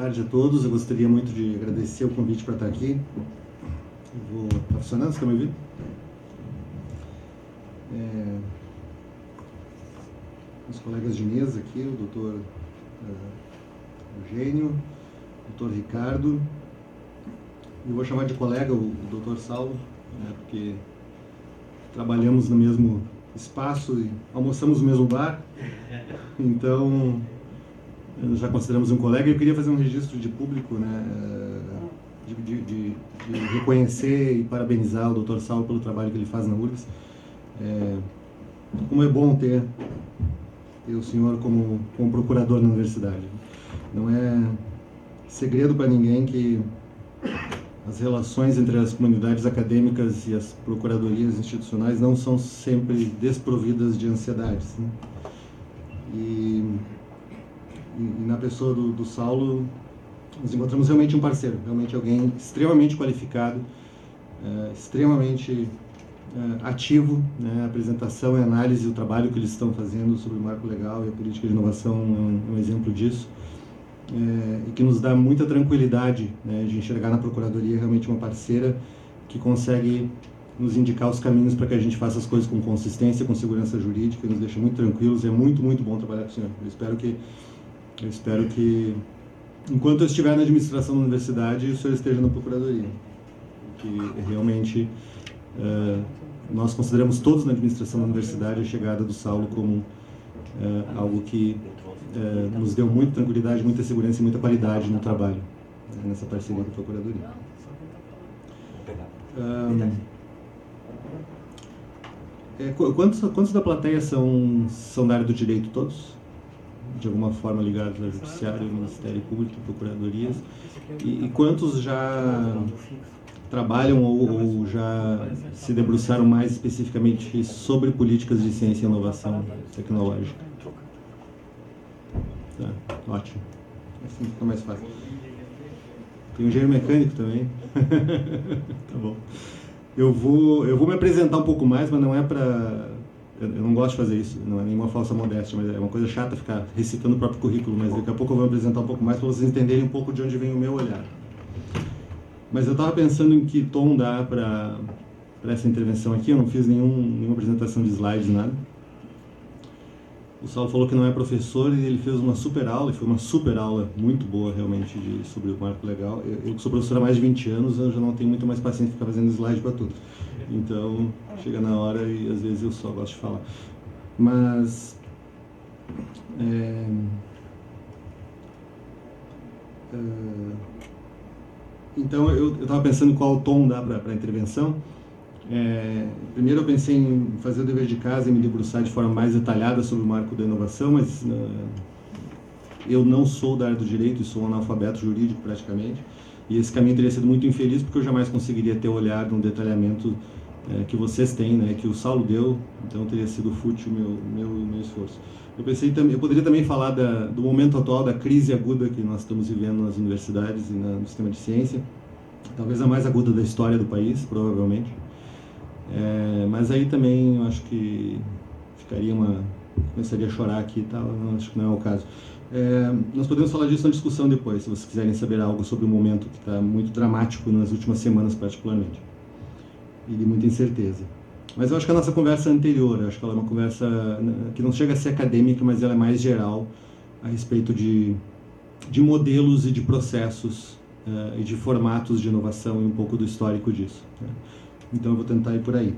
tarde a todos. Eu gostaria muito de agradecer o convite para estar aqui. Está funcionando? Você está me ouvindo? Os colegas de mesa aqui, o doutor Eugênio, o doutor Ricardo, eu vou chamar de colega o doutor Saulo, porque trabalhamos no mesmo espaço e almoçamos no mesmo bar, então já consideramos um colega. Eu queria fazer um registro de público, de reconhecer e parabenizar o Dr. Saulo pelo trabalho que ele faz na URGS. Como é bom ter o senhor como procurador na universidade. Não é segredo para ninguém que as relações entre as comunidades acadêmicas e as procuradorias institucionais não são sempre desprovidas de ansiedades, né? E na pessoa do Saulo, nós encontramos realmente um parceiro, realmente alguém extremamente qualificado, extremamente ativo, né? A apresentação e análise do trabalho que eles estão fazendo sobre o marco legal e a política de inovação é um exemplo disso, e que nos dá muita tranquilidade, né, de enxergar na Procuradoria realmente uma parceira que consegue nos indicar os caminhos para que a gente faça as coisas com consistência, com segurança jurídica, nos deixa muito tranquilos. É muito, muito bom trabalhar com o senhor. Eu espero que enquanto eu estiver na administração da universidade, o senhor esteja na Procuradoria, que realmente nós consideramos todos na administração da universidade a chegada do Saulo como algo que nos deu muita tranquilidade, muita segurança e muita qualidade no trabalho, nessa parceria com a Procuradoria. Quantos da plateia são da área do direito? Todos? De alguma forma ligados ao Judiciário, Ministério Público, Procuradorias? E quantos já trabalham ou já se debruçaram mais especificamente sobre políticas de ciência e inovação tecnológica? Tá, ótimo. Assim fica mais fácil. Tem um engenheiro mecânico também. Tá bom. Eu vou me apresentar um pouco mais, mas não é para... Eu não gosto de fazer isso, não é nenhuma falsa modéstia, mas é uma coisa chata ficar recitando o próprio currículo, mas daqui a pouco eu vou me apresentar um pouco mais para vocês entenderem um pouco de onde vem o meu olhar. Mas eu estava pensando em que tom dá para essa intervenção aqui. Eu não fiz nenhuma apresentação de slides, nada. O Saulo falou que não é professor e ele fez uma super aula, e foi uma super aula muito boa realmente sobre o marco legal. Eu que sou professor há mais de 20 anos, eu já não tenho muito mais paciência de ficar fazendo slide para tudo. Então, chega na hora e às vezes eu só gosto de falar. Mas... então, eu estava pensando qual tom dá para a intervenção. Primeiro eu pensei em fazer o dever de casa e me debruçar de forma mais detalhada sobre o marco da inovação, mas eu não sou da área do direito e sou um analfabeto jurídico praticamente, e esse caminho teria sido muito infeliz porque eu jamais conseguiria ter olhado no detalhamento que vocês têm, né, que o Saulo deu, então teria sido fútil o meu esforço. Eu poderia também falar do momento atual, da crise aguda que nós estamos vivendo nas universidades e no sistema de ciência, talvez a mais aguda da história do país, provavelmente. Mas aí também eu acho que começaria a chorar aqui e tal, acho que não é o caso. Nós podemos falar disso na discussão depois, se vocês quiserem saber algo sobre o momento que está muito dramático nas últimas semanas particularmente, e de muita incerteza. Mas eu acho que a nossa conversa anterior, acho que ela é uma conversa que não chega a ser acadêmica, mas ela é mais geral a respeito de modelos e de processos e de formatos de inovação e um pouco do histórico disso, né? Então eu vou tentar ir por aí.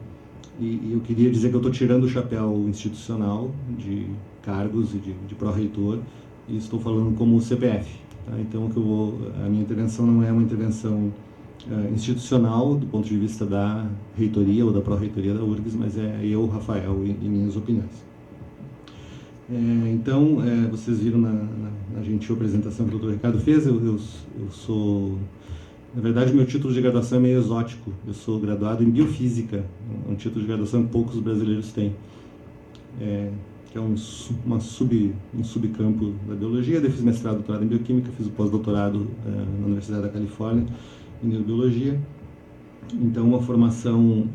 E eu queria dizer que eu estou tirando o chapéu institucional de cargos e de pró-reitor e estou falando como CPF. Tá? Então a minha intervenção não é uma intervenção institucional do ponto de vista da reitoria ou da pró-reitoria da URGS, mas é eu, Rafael, e minhas opiniões. Então, vocês viram na gentil apresentação que o Dr. Ricardo fez, eu sou... Na verdade, o meu título de graduação é meio exótico. Eu sou graduado em Biofísica, um título de graduação que poucos brasileiros têm, que é um subcampo da biologia. Eu fiz mestrado e doutorado em Bioquímica, fiz o pós-doutorado na Universidade da Califórnia em Neurobiologia. Então, uma formação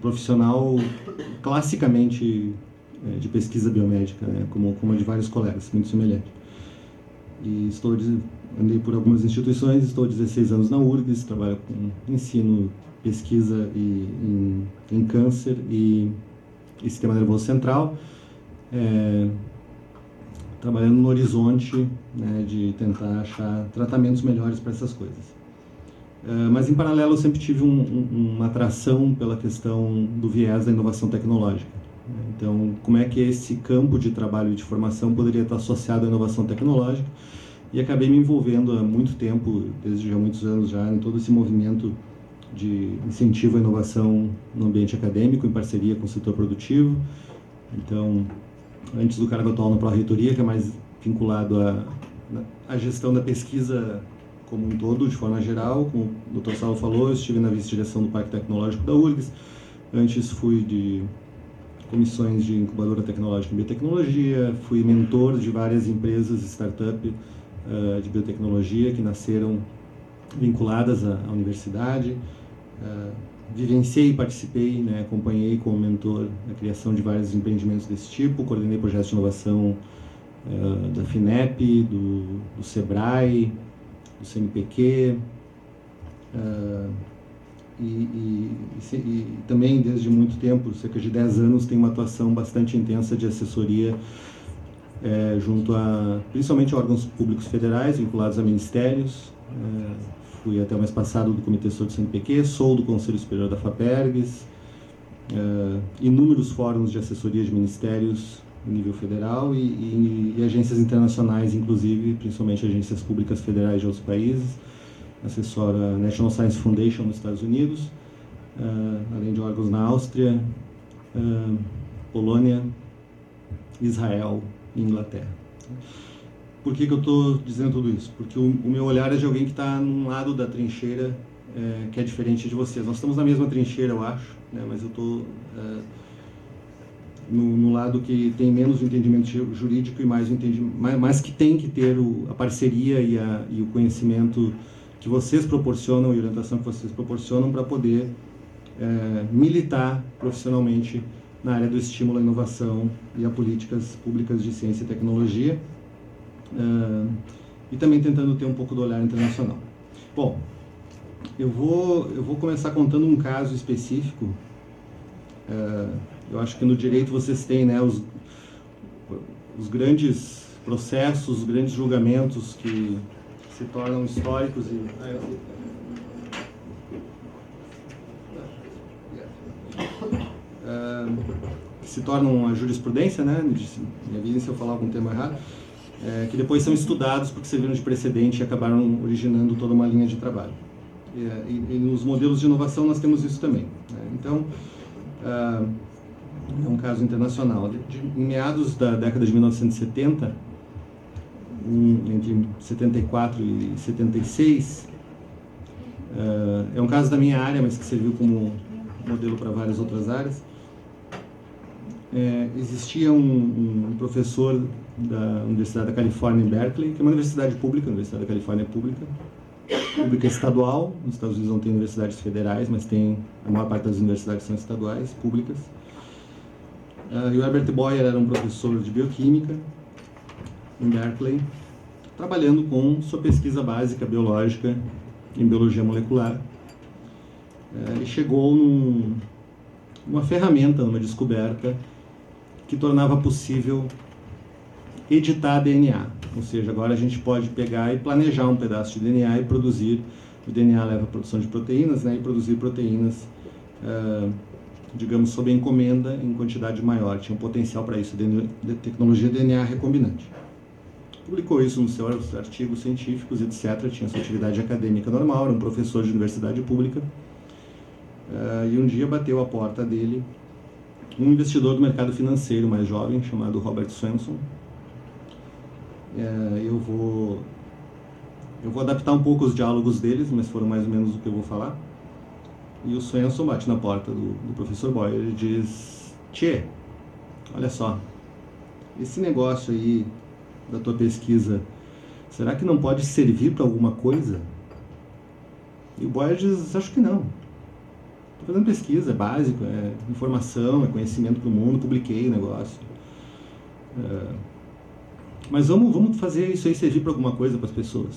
profissional classicamente de pesquisa biomédica, né, como a de vários colegas, muito semelhante. e andei por algumas instituições, estou há 16 anos na URGS, trabalho com ensino, pesquisa em câncer e sistema nervoso central, trabalhando no horizonte, né, de tentar achar tratamentos melhores para essas coisas. Mas em paralelo eu sempre tive uma atração pela questão do viés da inovação tecnológica. Então, como é que esse campo de trabalho e de formação poderia estar associado à inovação tecnológica? E acabei me envolvendo há muito tempo, desde já muitos anos já, em todo esse movimento de incentivo à inovação no ambiente acadêmico, em parceria com o setor produtivo. Então, antes do cargo atual na Pró-Reitoria, que é mais vinculado à gestão da pesquisa como um todo, de forma geral, como o Dr. Saulo falou, eu estive na vice-direção do Parque Tecnológico da URGS, antes fui de comissões de incubadora tecnológica em biotecnologia, fui mentor de várias empresas, startup de biotecnologia que nasceram vinculadas à universidade, vivenciei e participei, né, acompanhei como mentor a criação de vários empreendimentos desse tipo, coordenei projetos de inovação da FINEP, do SEBRAE, do CNPq, e também desde muito tempo, cerca de 10 anos, tenho uma atuação bastante intensa de assessoria junto principalmente a órgãos públicos federais vinculados a ministérios. Fui até o mês passado do Comitê Assessor do CNPq, sou do Conselho Superior da FAPERGS, inúmeros fóruns de assessoria de ministérios no nível federal e agências internacionais, inclusive, principalmente agências públicas federais de outros países. Assessoro a National Science Foundation nos Estados Unidos, além de órgãos na Áustria, Polônia, Israel e Inglaterra. Por que eu estou dizendo tudo isso? Porque o meu olhar é de alguém que está num lado da trincheira que é diferente de vocês. Nós estamos na mesma trincheira, eu acho, né, mas eu estou no lado que tem menos entendimento jurídico e mais entendimento, mas que tem que ter a parceria e o conhecimento que vocês proporcionam e a orientação que vocês proporcionam para poder militar profissionalmente na área do estímulo à inovação e a políticas públicas de ciência e tecnologia, e também tentando ter um pouco do olhar internacional. Bom, eu vou começar contando um caso específico. Eu acho que no direito vocês têm, né, os grandes processos, os grandes julgamentos que se tornam históricos e que se tornam a jurisprudência, né? Me avisem se eu falar algum termo errado, que depois são estudados porque serviram de precedente e acabaram originando toda uma linha de trabalho. E nos modelos de inovação nós temos isso também, né? Então, é um caso internacional. Em meados da década de 1970, entre 74 e 76, é um caso da minha área, mas que serviu como modelo para várias outras áreas. Existia um professor da Universidade da Califórnia em Berkeley, que é uma universidade pública, a Universidade da Califórnia é pública estadual. Nos Estados Unidos não tem universidades federais, mas a maior parte das universidades são estaduais, públicas. E o Herbert Boyer era um professor de bioquímica em Berkeley, trabalhando com sua pesquisa básica biológica em biologia molecular. E chegou numa ferramenta, numa descoberta que tornava possível editar DNA. Ou seja, agora a gente pode pegar e planejar um pedaço de DNA e produzir. O DNA leva à produção de proteínas, né, e produzir proteínas, digamos, sob encomenda em quantidade maior. Tinha um potencial para isso, tecnologia DNA recombinante. Publicou isso nos seus artigos científicos, etc. Tinha sua atividade acadêmica normal, era um professor de universidade pública. E um dia bateu à porta dele um investidor do mercado financeiro mais jovem, chamado Robert Swenson. Eu vou adaptar um pouco os diálogos deles, mas foram mais ou menos o que eu vou falar. E o Swenson bate na porta do professor Boyer e diz: Tchê, olha só, esse negócio aí da tua pesquisa, será que não pode servir para alguma coisa? E o Boyer diz: acho que não. Estou fazendo pesquisa, é básico, é informação, é conhecimento para o mundo, publiquei o negócio. mas vamos fazer isso aí servir para alguma coisa para as pessoas.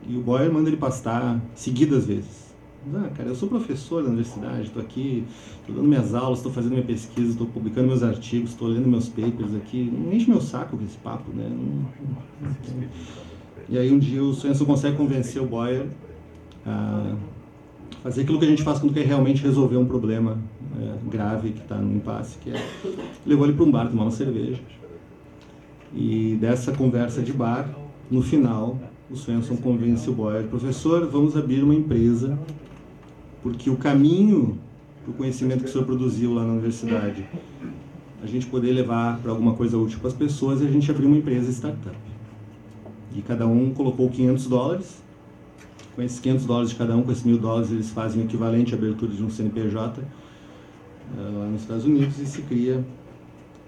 E o Boyer manda ele pastar seguidas vezes. Cara, eu sou professor da universidade, estou aqui, estou dando minhas aulas, estou fazendo minha pesquisa, estou publicando meus artigos, estou lendo meus papers aqui. Não enche meu saco com esse papo, né? E aí um dia o Swenson consegue convencer o Boyer a fazer aquilo que a gente faz quando quer realmente resolver um problema grave que está no impasse, que é levou ele para um bar tomar uma cerveja. E dessa conversa de bar, no final, o Swenson convence o Boyer: professor, vamos abrir uma empresa, porque o caminho para o conhecimento que o senhor produziu lá na universidade, a gente poder levar para alguma coisa útil para as pessoas, e a gente abrir uma empresa startup. E cada um colocou $500. Com esses $500 de cada um, com esses $1.000, eles fazem o equivalente à abertura de um CNPJ lá nos Estados Unidos, e se cria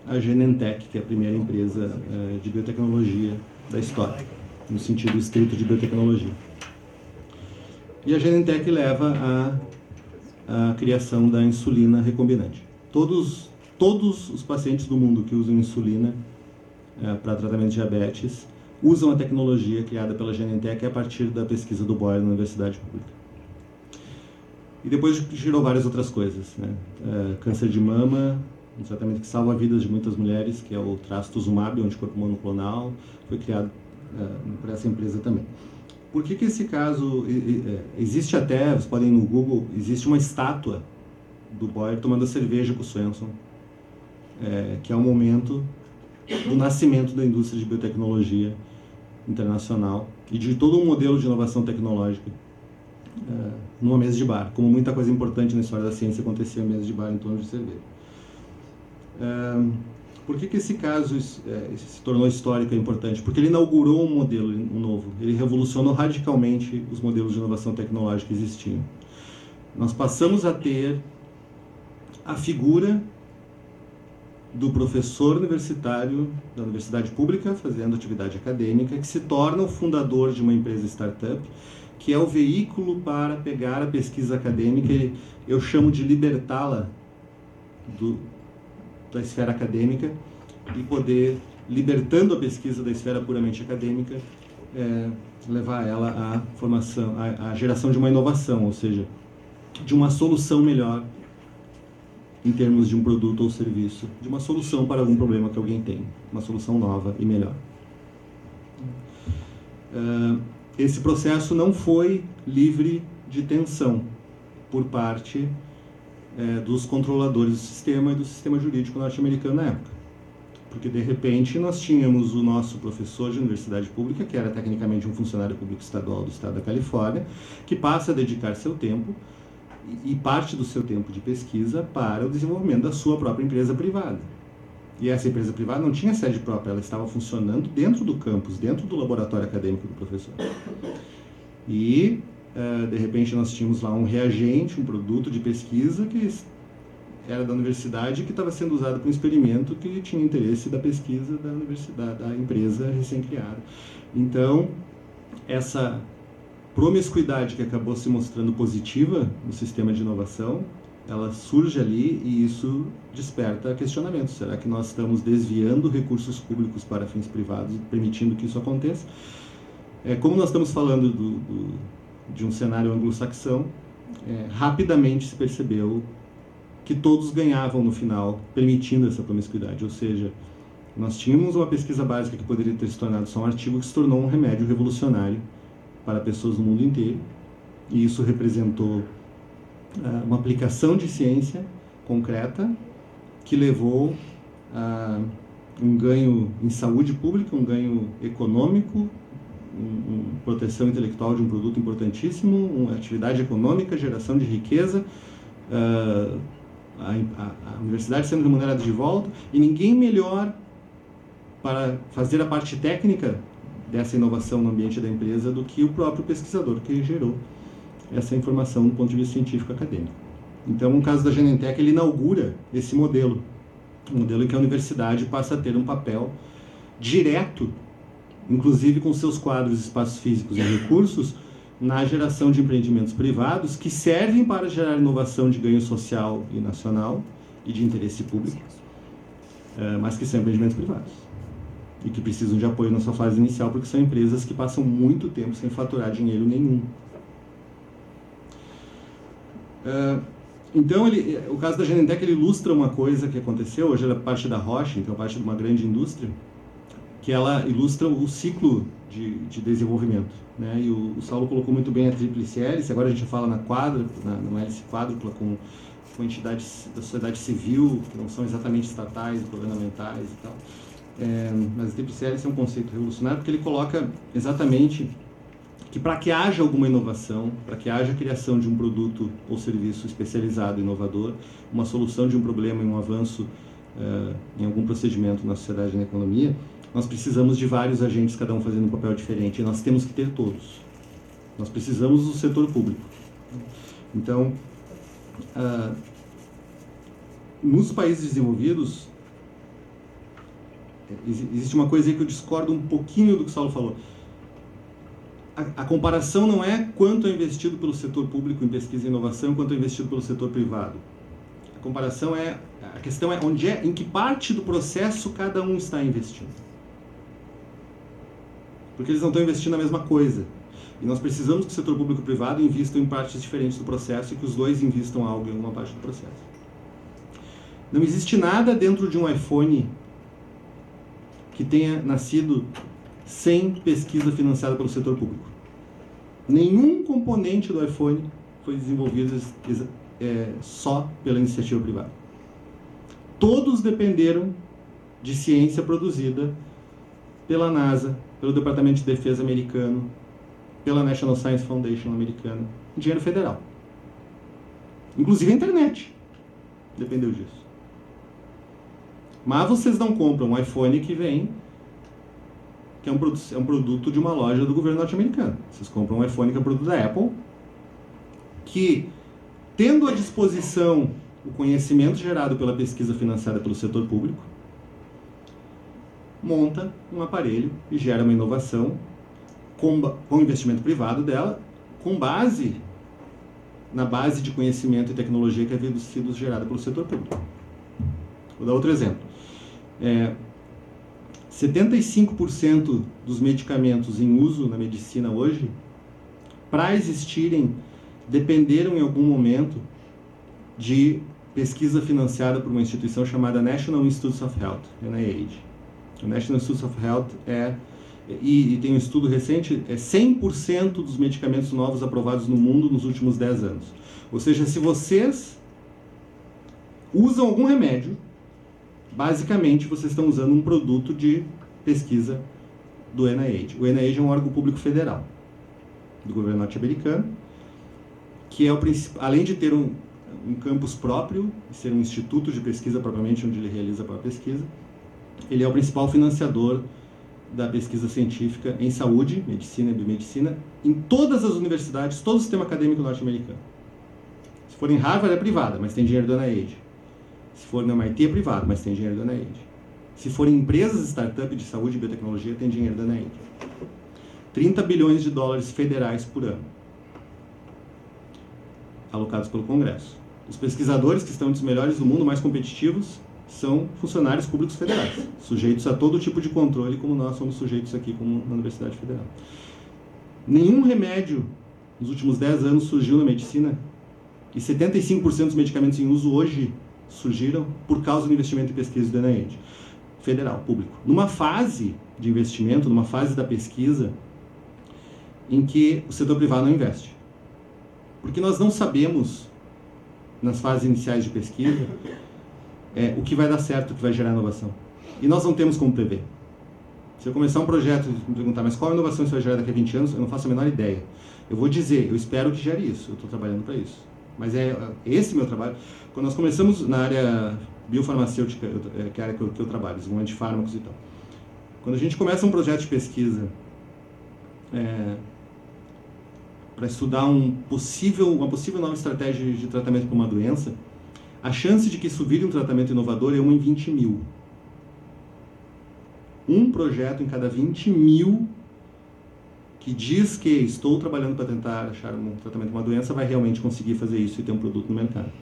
a Genentech, que é a primeira empresa de biotecnologia da história, no sentido estrito de biotecnologia. E a Genentech leva à criação da insulina recombinante. Todos os pacientes do mundo que usam insulina para tratamento de diabetes usam a tecnologia criada pela Genentech a partir da pesquisa do Boyer na Universidade Pública. E depois gerou várias outras coisas, né? Câncer de mama, um tratamento que salva a vida de muitas mulheres, que é o trastuzumab, o anticorpo monoclonal, foi criado por essa empresa também. Por que esse caso existe até, vocês podem ir no Google, existe uma estátua do Boyer tomando a cerveja com o Swenson, que é o momento do nascimento da indústria de biotecnologia internacional e de todo um modelo de inovação tecnológica numa mesa de bar, como muita coisa importante na história da ciência acontecia em mesa de bar em torno de cerveja. Por que esse caso se tornou histórico e importante? Porque ele inaugurou um modelo novo, ele revolucionou radicalmente os modelos de inovação tecnológica que existiam. Nós passamos a ter a figura do professor universitário da universidade pública fazendo atividade acadêmica, que se torna o fundador de uma empresa startup, que é o veículo para pegar a pesquisa acadêmica, eu chamo de libertá-la da esfera acadêmica e poder, libertando a pesquisa da esfera puramente acadêmica, levar ela à formação, à geração de uma inovação, ou seja, de uma solução melhor em termos de um produto ou serviço, de uma solução para algum problema que alguém tem, uma solução nova e melhor. Esse processo não foi livre de tensão por parte dos controladores do sistema e do sistema jurídico norte-americano na época. Porque, de repente, nós tínhamos o nosso professor de universidade pública, que era tecnicamente um funcionário público estadual do estado da Califórnia, que passa a dedicar seu tempo e parte do seu tempo de pesquisa para o desenvolvimento da sua própria empresa privada. E essa empresa privada não tinha sede própria, ela estava funcionando dentro do campus, dentro do laboratório acadêmico do professor. E, de repente, nós tínhamos lá um reagente, um produto de pesquisa que era da universidade, que estava sendo usado para um experimento que tinha interesse da pesquisa da universidade, da empresa recém-criada. Então, essa promiscuidade que acabou se mostrando positiva no sistema de inovação, ela surge ali e isso desperta questionamentos. Será que nós estamos desviando recursos públicos para fins privados, permitindo que isso aconteça? Como nós estamos falando de um cenário anglo-saxão, rapidamente se percebeu que todos ganhavam no final, permitindo essa promiscuidade. Ou seja, nós tínhamos uma pesquisa básica que poderia ter se tornado só um artigo, que se tornou um remédio revolucionário para pessoas do mundo inteiro, e isso representou uma aplicação de ciência concreta que levou a um ganho em saúde pública, um ganho econômico, proteção intelectual de um produto importantíssimo, uma atividade econômica, geração de riqueza, a universidade sendo remunerada de volta, e ninguém melhor para fazer a parte técnica dessa inovação no ambiente da empresa do que o próprio pesquisador que gerou essa informação do ponto de vista científico acadêmico. Então, no caso da Genentech, ele inaugura esse modelo, um modelo em que a universidade passa a ter um papel direto, inclusive com seus quadros, espaços físicos e recursos, na geração de empreendimentos privados que servem para gerar inovação de ganho social e nacional e de interesse público, mas que são empreendimentos privados. e que precisam de apoio na sua fase inicial, porque são empresas que passam muito tempo sem faturar dinheiro nenhum. Então, o caso da Genentech ele ilustra uma coisa que aconteceu. Hoje ela é parte da Roche, então é parte de uma grande indústria, que ela ilustra o ciclo de desenvolvimento, né? E o Saulo colocou muito bem a tríplice hélice. Agora a gente fala na hélice quádrupla com entidades da sociedade civil, que não são exatamente estatais, governamentais e tal. Mas a tríplice hélice é um conceito revolucionário porque ele coloca exatamente que para que haja alguma inovação, para que haja a criação de um produto ou serviço especializado, inovador, uma solução de um problema e um avanço em algum procedimento na sociedade e na economia, nós precisamos de vários agentes, cada um fazendo um papel diferente, e nós temos que ter todos. Nós precisamos do setor público. Então, nos países desenvolvidos, existe uma coisa aí que eu discordo um pouquinho do que o Saulo falou. A comparação não é quanto é investido pelo setor público em pesquisa e inovação, quanto é investido pelo setor privado. A questão é em que parte do processo cada um está investindo. Porque eles não estão investindo na mesma coisa. E nós precisamos que o setor público e o privado invistam em partes diferentes do processo e que os dois invistam algo em alguma parte do processo. Não existe nada dentro de um iPhone que tenha nascido sem pesquisa financiada pelo setor público. Nenhum componente do iPhone foi desenvolvido só pela iniciativa privada. Todos dependeram de ciência produzida pela NASA, pelo Departamento de Defesa americano, pela National Science Foundation americana, dinheiro federal. Inclusive a internet dependeu disso. Mas vocês não compram um iPhone que é um produto de uma loja do governo norte-americano. Vocês compram um iPhone que é um produto da Apple, que, tendo à disposição o conhecimento gerado pela pesquisa financiada pelo setor público, monta um aparelho e gera uma inovação com o investimento privado dela, com base na base de conhecimento e tecnologia que havia sido gerada pelo setor público. Vou dar outro exemplo. 75% dos medicamentos em uso na medicina hoje, para existirem, dependeram em algum momento de pesquisa financiada por uma instituição chamada National Institutes of Health, NIH. O National Institutes of Health e tem um estudo recente, 100% dos medicamentos novos aprovados no mundo nos últimos 10 anos. Ou seja, se vocês usam algum remédio, basicamente vocês estão usando um produto de pesquisa do NIH. O NIH é um órgão público federal do governo norte-americano, que é além de ter um campus próprio, ser um instituto de pesquisa propriamente, onde ele realiza a própria pesquisa, ele é o principal financiador da pesquisa científica em saúde, medicina e biomedicina, em todas as universidades, todo o sistema acadêmico norte-americano. Se for em Harvard é privada, mas tem dinheiro do NIH. Se for no MIT é privado, mas tem dinheiro do NIH. Se for em empresas startup de saúde e biotecnologia, tem dinheiro do NIH. 30 bilhões de dólares federais por ano, alocados pelo Congresso. Os pesquisadores que estão entre os melhores do mundo, mais competitivos, são funcionários públicos federais, sujeitos a todo tipo de controle, como nós somos sujeitos aqui como na Universidade Federal. Nenhum remédio nos últimos 10 anos surgiu na medicina, e 75% dos medicamentos em uso hoje surgiram por causa do investimento em pesquisa do NIH federal, público. Numa fase de investimento, numa fase da pesquisa, em que o setor privado não investe. Porque nós não sabemos, nas fases iniciais de pesquisa, o que vai dar certo, o que vai gerar inovação. E nós não temos como prever. Se eu começar um projeto e me perguntar, mas qual inovação isso vai gerar daqui a 20 anos, eu não faço a menor ideia. Eu vou dizer, eu espero que gere isso, eu estou trabalhando para isso. Mas é esse meu trabalho. Quando nós começamos na área biofarmacêutica, que é a área que eu trabalho, desenvolvimento de fármacos e tal. Quando a gente começa um projeto de pesquisa para estudar uma possível nova estratégia de tratamento para uma doença, a chance de que isso vire um tratamento inovador é 1 em 20 mil. Um projeto em cada 20 mil que diz que estou trabalhando para tentar achar um tratamento para uma doença vai realmente conseguir fazer isso e ter um produto no mercado.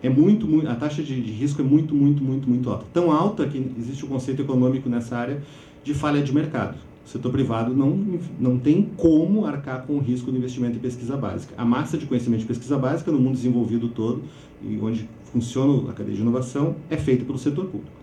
a taxa de risco é muito alta. Tão alta que existe o conceito econômico nessa área de falha de mercado. O setor privado não tem como arcar com o risco do investimento em pesquisa básica. A massa de conhecimento de pesquisa básica no mundo desenvolvido todo, e onde funciona a cadeia de inovação, é feita pelo setor público.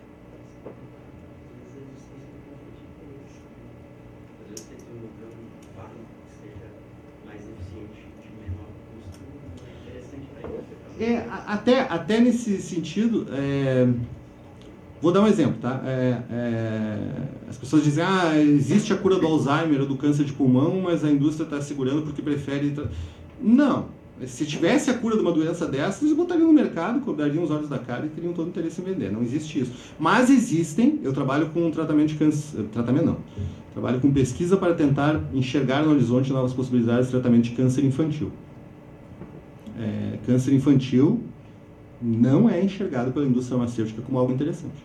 Até nesse sentido, vou dar um exemplo, tá? As pessoas dizem, existe a cura do Alzheimer ou do câncer de pulmão, mas a indústria está segurando porque prefere... Não, se tivesse a cura de uma doença dessas, eles botariam no mercado, cobrariam os olhos da cara e teriam todo o interesse em vender. Não existe isso. Mas existem, eu trabalho com tratamento de câncer... Tratamento não. Trabalho com pesquisa para tentar enxergar no horizonte novas possibilidades de tratamento de câncer infantil. Câncer infantil não é enxergado pela indústria farmacêutica como algo interessante.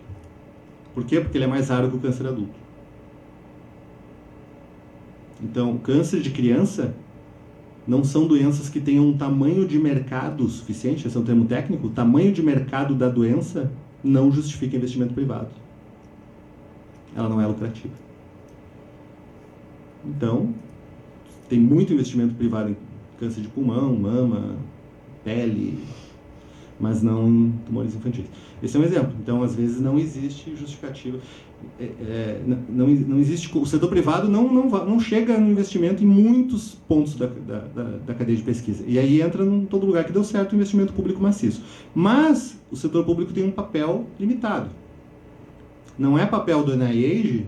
Por quê? Porque ele é mais raro que o câncer adulto. Então, o câncer de criança não são doenças que tenham um tamanho de mercado suficiente, esse é um termo técnico, o tamanho de mercado da doença não justifica investimento privado. Ela não é lucrativa. Então, tem muito investimento privado em câncer de pulmão, mama, pele, mas não em tumores infantis. Esse é um exemplo. Então, às vezes, não existe justificativa. Não existe, o setor privado não chega no investimento em muitos pontos da cadeia de pesquisa. E aí entra em todo lugar que deu certo o investimento público maciço. Mas o setor público tem um papel limitado. Não é papel do NIH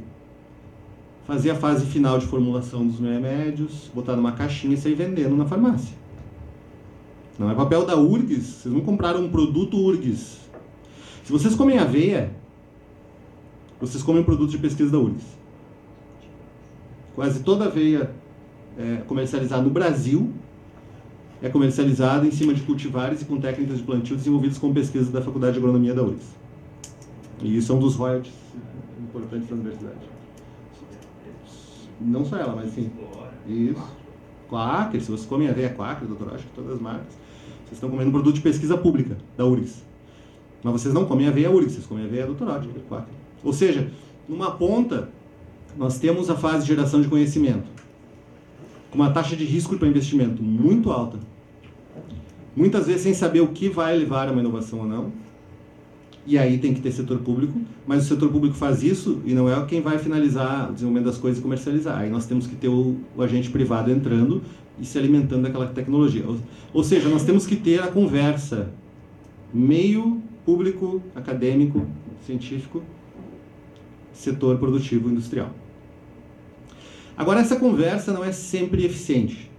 fazer a fase final de formulação dos remédios, botar numa caixinha e sair vendendo na farmácia. Não é papel da URGS, vocês não compraram um produto URGS. Se vocês comem aveia, vocês comem um produto de pesquisa da URGS. Quase toda aveia comercializada no Brasil é comercializada em cima de cultivares e com técnicas de plantio desenvolvidas com pesquisa da Faculdade de Agronomia da URGS. E isso é um dos royalties importantes da universidade. Não só ela, mas sim. Isso. Quaker, se vocês comem aveia Quaker, Dr. Acho que todas as marcas, vocês estão comendo um produto de pesquisa pública da URGS. Mas vocês não comem aveia URGS, vocês comem aveia Dr. Acho, Quaker. Ou seja, numa ponta, nós temos a fase de geração de conhecimento, com uma taxa de risco para investimento muito alta. Muitas vezes sem saber o que vai levar a uma inovação ou não. E aí tem que ter setor público, mas o setor público faz isso e não é quem vai finalizar o desenvolvimento das coisas e comercializar. Aí nós temos que ter o agente privado entrando e se alimentando daquela tecnologia. Ou seja, nós temos que ter a conversa meio público, acadêmico, científico, setor produtivo industrial. Agora, essa conversa não é sempre eficiente,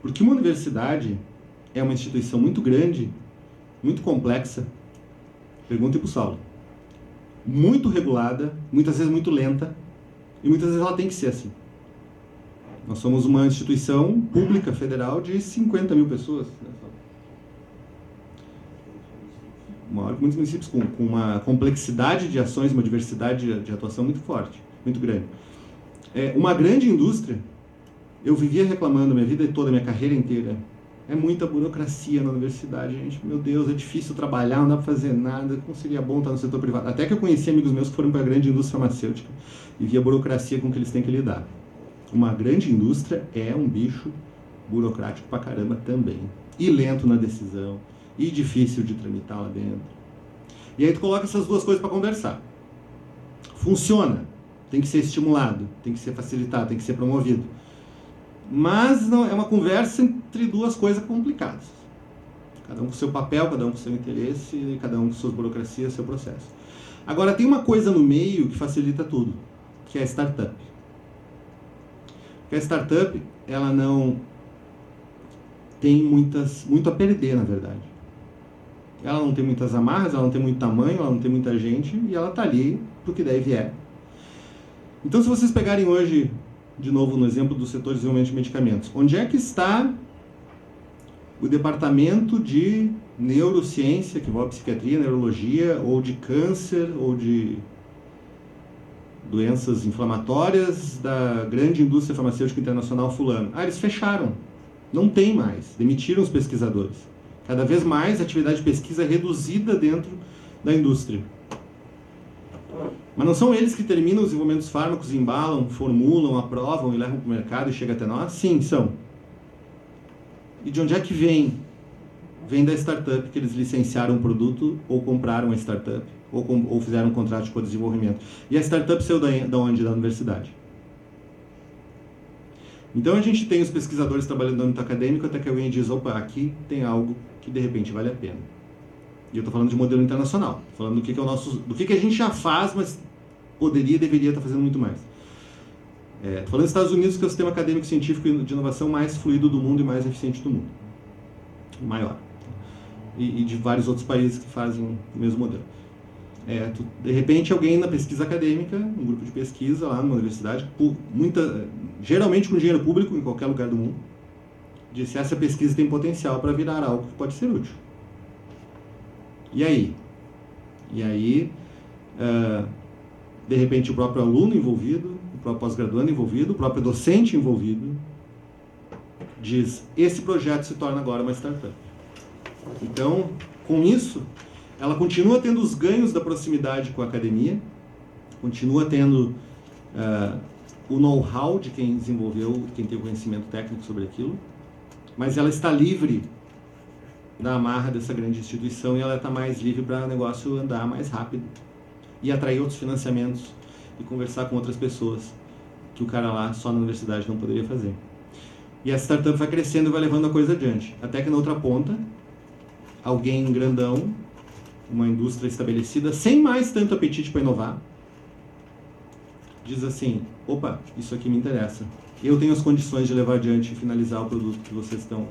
porque uma universidade é uma instituição muito grande, muito complexa. Pergunta para o Saulo. Muito regulada, muitas vezes muito lenta, e muitas vezes ela tem que ser assim. Nós somos uma instituição pública federal de 50 mil pessoas. Maior que muitos municípios, com uma complexidade de ações, uma diversidade de atuação muito forte, muito grande. Uma grande indústria, eu vivia reclamando minha vida toda, minha carreira inteira, é muita burocracia na universidade, gente. Meu Deus, é difícil trabalhar, não dá para fazer nada. Como seria bom estar no setor privado? Até que eu conheci amigos meus que foram para a grande indústria farmacêutica e via a burocracia com que eles têm que lidar. Uma grande indústria é um bicho burocrático pra caramba também. E lento na decisão, e difícil de tramitar lá dentro. E aí tu coloca essas duas coisas para conversar. Funciona, tem que ser estimulado, tem que ser facilitado, tem que ser promovido. Mas não é uma conversa entre duas coisas complicadas. Cada um com seu papel, cada um com seu interesse, cada um com suas burocracias, seu processo. Agora, tem uma coisa no meio que facilita tudo, que é a startup. Porque a startup, ela não tem muito a perder, na verdade. Ela não tem muitas amarras, ela não tem muito tamanho, ela não tem muita gente, e ela está ali para o que deve é. Então, se vocês pegarem hoje, de novo no exemplo do setor de desenvolvimento de medicamentos, onde é que está o departamento de neurociência, que envolve psiquiatria, neurologia, ou de câncer, ou de doenças inflamatórias da grande indústria farmacêutica internacional fulano? Eles fecharam. Não tem mais. Demitiram os pesquisadores. Cada vez mais a atividade de pesquisa é reduzida dentro da indústria. Mas não são eles que terminam o desenvolvimento dos fármacos, embalam, formulam, aprovam e levam para o mercado e chega até nós? Sim, são. E de onde é que vem? Vem da startup que eles licenciaram um produto ou compraram a startup ou fizeram um contrato de co-desenvolvimento. E a startup saiu da onde? Da universidade. Então a gente tem os pesquisadores trabalhando no âmbito acadêmico até que alguém diz, opa, aqui tem algo que de repente vale a pena. E eu estou falando de modelo internacional, falando do que é o nosso, do que a gente já faz, mas poderia e deveria estar fazendo muito mais. Estou falando dos Estados Unidos, que é o sistema acadêmico científico de inovação mais fluido do mundo e mais eficiente do mundo. Maior. E de vários outros países que fazem o mesmo modelo. De repente, alguém na pesquisa acadêmica, um grupo de pesquisa lá numa universidade, geralmente com dinheiro público em qualquer lugar do mundo, disse, essa pesquisa tem potencial para virar algo que pode ser útil. E aí? De repente, o próprio aluno envolvido, o próprio pós-graduando envolvido, o próprio docente envolvido, diz, esse projeto se torna agora uma startup. Então, com isso, ela continua tendo os ganhos da proximidade com a academia, continua tendo o know-how de quem desenvolveu, quem tem o conhecimento técnico sobre aquilo, mas ela está livre da amarra dessa grande instituição e ela está mais livre para o negócio andar mais rápido e atrair outros financiamentos e conversar com outras pessoas que o cara lá só na universidade não poderia fazer. E a startup vai crescendo e vai levando a coisa adiante, até que na outra ponta, alguém grandão, uma indústria estabelecida, sem mais tanto apetite para inovar, diz assim, opa, isso aqui me interessa. Eu tenho as condições de levar adiante e finalizar o produto que vocês estão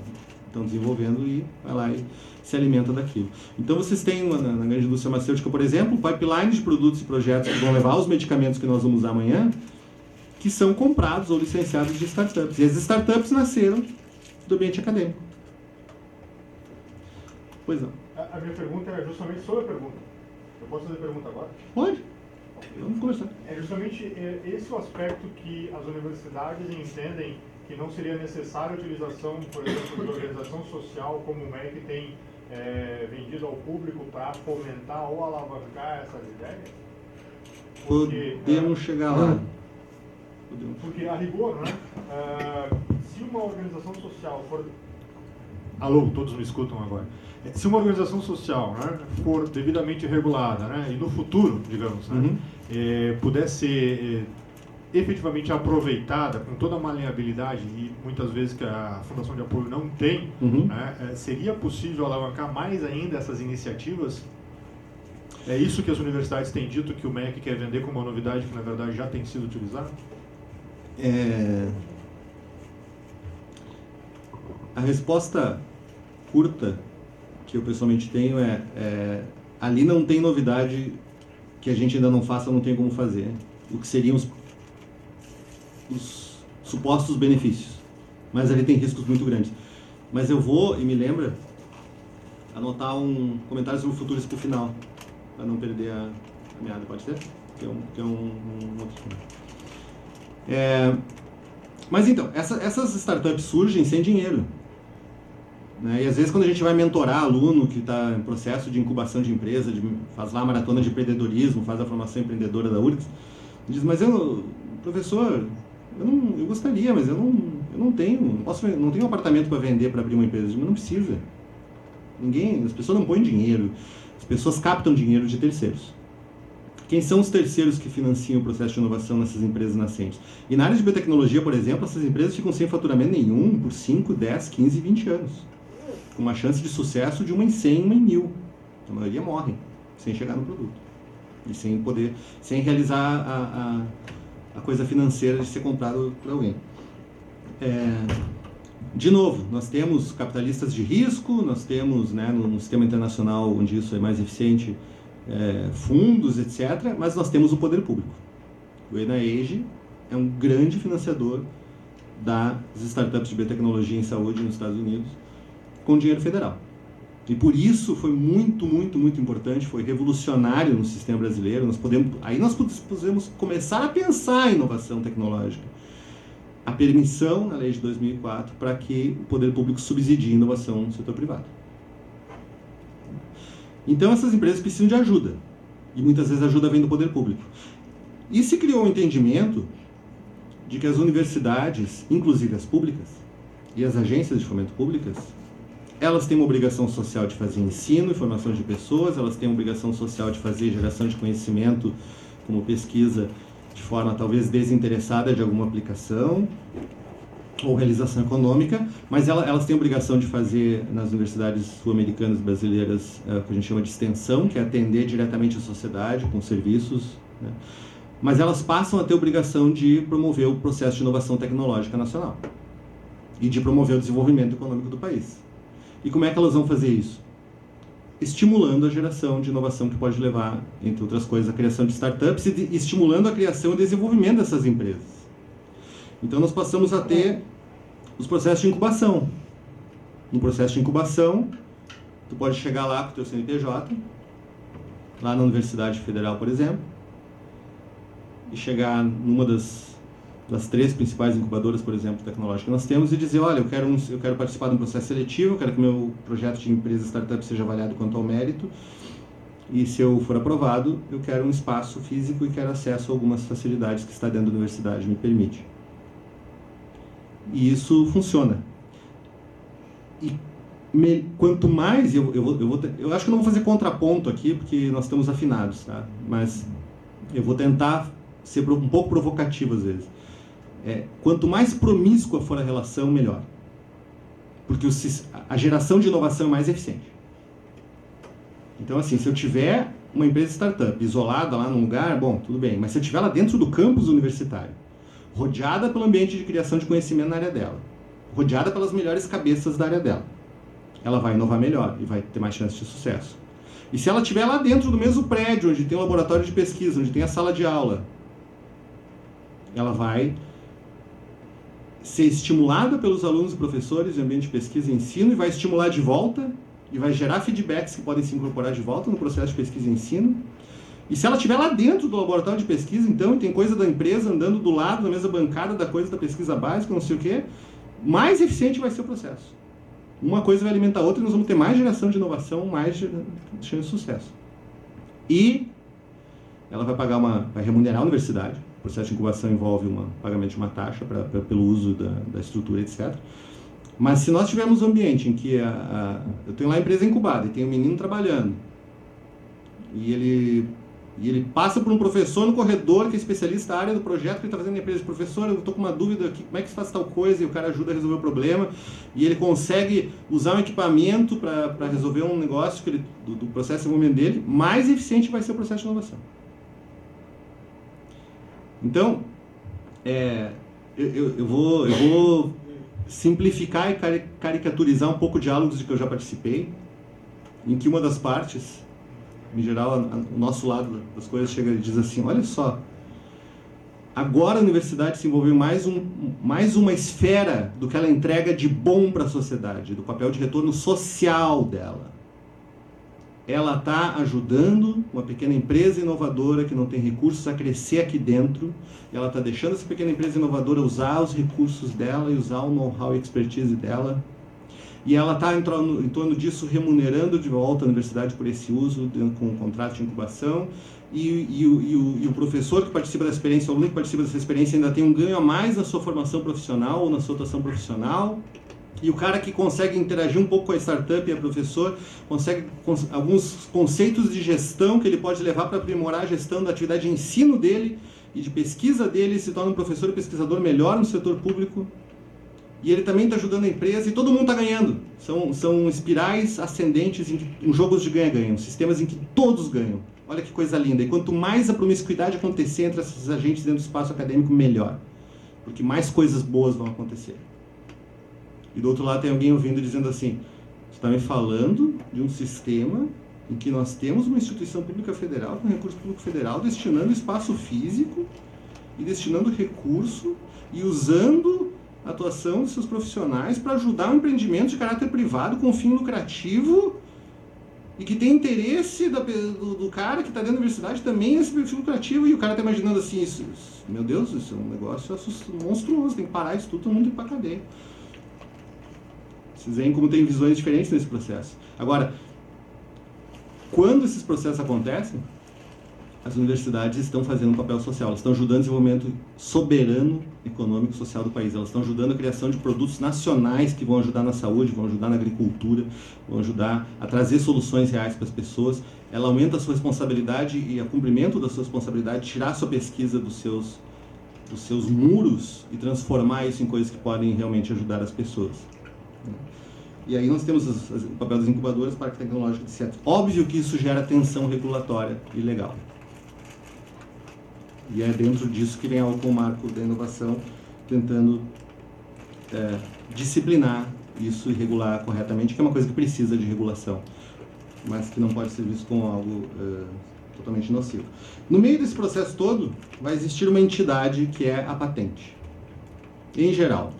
desenvolvendo e vai lá e se alimenta daquilo. Então vocês têm na grande indústria farmacêutica, por exemplo, um pipeline de produtos e projetos que vão levar os medicamentos que nós vamos usar amanhã, que são comprados ou licenciados de startups. E as startups nasceram do ambiente acadêmico. Pois não. A minha pergunta é justamente sobre a pergunta. Eu posso fazer a pergunta agora? Pode. Vamos conversar. É justamente esse o aspecto que as universidades entendem que não seria necessária a utilização, por exemplo, de organização social como o MEC tem vendido ao público para fomentar ou alavancar essas ideias? Podemos chegar lá. Porque a rigor, né? Se uma organização social for... Alô, todos me escutam agora. Se uma organização social, né, for devidamente regulada, né, e no futuro, digamos, né, puder ser efetivamente aproveitada com toda a maleabilidade e muitas vezes que a Fundação de Apoio não tem, né, seria possível alavancar mais ainda essas iniciativas? É isso que as universidades têm dito que o MEC quer vender como uma novidade que na verdade já tem sido utilizada? A resposta curta que eu pessoalmente tenho ali não tem novidade que a gente ainda não faça, não tem como fazer. O que seriam os supostos benefícios. Mas ali tem riscos muito grandes. Mas eu vou, e me lembra, anotar um comentário sobre o futurismo para o final, para não perder a meada, pode ser? Que é um outro tema. Mas então, essas startups surgem sem dinheiro. Né? E às vezes quando a gente vai mentorar aluno que está em processo de incubação de empresa, faz lá a maratona de empreendedorismo, faz a formação empreendedora da URGS, diz, mas professor, eu gostaria, mas eu não tenho um apartamento para vender para abrir uma empresa. Eu digo, mas não precisa. As pessoas não põem dinheiro, as pessoas captam dinheiro de terceiros. Quem são os terceiros que financiam o processo de inovação nessas empresas nascentes? E na área de biotecnologia, por exemplo, essas empresas ficam sem faturamento nenhum por 5, 10, 15, 20 anos. Com uma chance de sucesso de 1 em 100, 1 em 1000. A maioria morre sem chegar no produto. E sem realizar a coisa financeira de ser comprado por alguém. De novo, nós temos capitalistas de risco, nós temos, né, no sistema internacional onde isso é mais eficiente, fundos, etc., mas nós temos o poder público. O NIH é um grande financiador das startups de biotecnologia em saúde nos Estados Unidos com dinheiro federal. E por isso foi muito, muito, muito importante, foi revolucionário no sistema brasileiro. Nós podemos começar a pensar em inovação tecnológica. A permissão na lei de 2004 para que o poder público subsidie a inovação no setor privado. Então essas empresas precisam de ajuda, e muitas vezes a ajuda vem do poder público. E se criou um entendimento de que as universidades, inclusive as públicas, e as agências de fomento públicas, elas têm uma obrigação social de fazer ensino e formação de pessoas, elas têm uma obrigação social de fazer geração de conhecimento, como pesquisa, de forma talvez desinteressada de alguma aplicação ou realização econômica, mas elas têm a obrigação de fazer nas universidades sul-americanas e brasileiras o que a gente chama de extensão, que é atender diretamente a sociedade com serviços, né? Mas elas passam a ter a obrigação de promover o processo de inovação tecnológica nacional e de promover o desenvolvimento econômico do país. E como é que elas vão fazer isso? Estimulando a geração de inovação que pode levar, entre outras coisas, à criação de startups e estimulando a criação e desenvolvimento dessas empresas. Então nós passamos a ter os processos de incubação. No processo de incubação, tu pode chegar lá com o teu CNPJ, lá na Universidade Federal, por exemplo, e chegar numa das 3 principais incubadoras, por exemplo, tecnológicas que nós temos, e dizer, olha, eu quero participar de um processo seletivo, eu quero que o meu projeto de empresa startup seja avaliado quanto ao mérito, e se eu for aprovado, eu quero um espaço físico e quero acesso a algumas facilidades que está dentro da universidade me permite. E isso funciona. E quanto mais, eu acho que eu não vou fazer contraponto aqui, porque nós estamos afinados, tá? Mas eu vou tentar ser um pouco provocativo às vezes. Quanto mais promíscua for a relação, melhor. Porque a geração de inovação é mais eficiente. Então, assim, se eu tiver uma empresa startup isolada lá num lugar, bom, tudo bem. Mas se eu tiver lá dentro do campus universitário, rodeada pelo ambiente de criação de conhecimento na área dela, rodeada pelas melhores cabeças da área dela, ela vai inovar melhor e vai ter mais chance de sucesso. E se ela estiver lá dentro do mesmo prédio, onde tem o laboratório de pesquisa, onde tem a sala de aula, ela vai ser estimulada pelos alunos e professores em ambiente de pesquisa e ensino e vai estimular de volta e vai gerar feedbacks que podem se incorporar de volta no processo de pesquisa e ensino. E se ela estiver lá dentro do laboratório de pesquisa, então, e tem coisa da empresa andando do lado, na mesma bancada da coisa da pesquisa básica, não sei o quê, mais eficiente vai ser o processo. Uma coisa vai alimentar a outra e nós vamos ter mais geração de inovação, mais chance de sucesso. E ela vai remunerar a universidade. O processo de incubação envolve pagamento de uma taxa pelo uso da estrutura, etc. Mas se nós tivermos um ambiente em que eu tenho lá a empresa incubada e tem um menino trabalhando, e ele passa por um professor no corredor que é especialista na área do projeto que ele está fazendo na empresa. Professor, eu estou com uma dúvida aqui, como é que se faz tal coisa? E o cara ajuda a resolver o problema. E ele consegue usar um equipamento para resolver um negócio do processo de desenvolvimento dele. Mais eficiente vai ser o processo de inovação. Então, eu vou simplificar e caricaturizar um pouco diálogos de que eu já participei, em que uma das partes, em geral, o nosso lado das coisas chega e diz assim, olha só, agora a universidade se envolveu mais uma esfera do que ela entrega de bom para a sociedade, do papel de retorno social dela. Ela está ajudando uma pequena empresa inovadora que não tem recursos a crescer aqui dentro, e ela está deixando essa pequena empresa inovadora usar os recursos dela e usar o know-how e expertise dela. E ela está, em torno disso, remunerando de volta a universidade por esse uso, com um contrato de incubação. E o professor que participa da experiência, o aluno que participa dessa experiência ainda tem um ganho a mais na sua formação profissional ou na sua atuação profissional. E o cara que consegue interagir um pouco com a startup e a professor, consegue alguns conceitos de gestão que ele pode levar para aprimorar a gestão da atividade de ensino dele e de pesquisa dele, se torna um professor e pesquisador melhor no setor público. E ele também está ajudando a empresa e todo mundo está ganhando. São espirais ascendentes em jogos de ganha-ganha, sistemas em que todos ganham. Olha que coisa linda. E quanto mais a promiscuidade acontecer entre esses agentes dentro do espaço acadêmico, melhor. Porque mais coisas boas vão acontecer. E do outro lado tem alguém ouvindo dizendo assim, você está me falando de um sistema em que nós temos uma instituição pública federal, com recurso público federal, destinando espaço físico e destinando recurso e usando a atuação de seus profissionais para ajudar um empreendimento de caráter privado com fim lucrativo e que tem interesse do cara que está dentro da universidade também nesse perfil lucrativo. E o cara está imaginando assim, meu Deus, isso é um negócio monstruoso, tem que parar isso tudo, todo mundo tem que ir para a cadeia. Vocês veem como tem visões diferentes nesse processo. Agora, Quando esses processos acontecem, as universidades estão fazendo um papel social, elas estão ajudando o desenvolvimento soberano, econômico e social do país, elas estão ajudando a criação de produtos nacionais que vão ajudar na saúde, vão ajudar na agricultura, vão ajudar a trazer soluções reais para as pessoas. Ela aumenta a sua responsabilidade e o cumprimento da sua responsabilidade, tirar a sua pesquisa dos seus muros e transformar isso em coisas que podem realmente ajudar as pessoas. E aí nós temos o papel das incubadoras, parque tecnológico, etc. Óbvio que isso gera tensão regulatória e legal. E é dentro disso que vem o marco da inovação, tentando disciplinar isso e regular corretamente, que é uma coisa que precisa de regulação, mas que não pode ser visto como algo totalmente nocivo. No meio desse processo todo, vai existir uma entidade que é a patente. Em geral,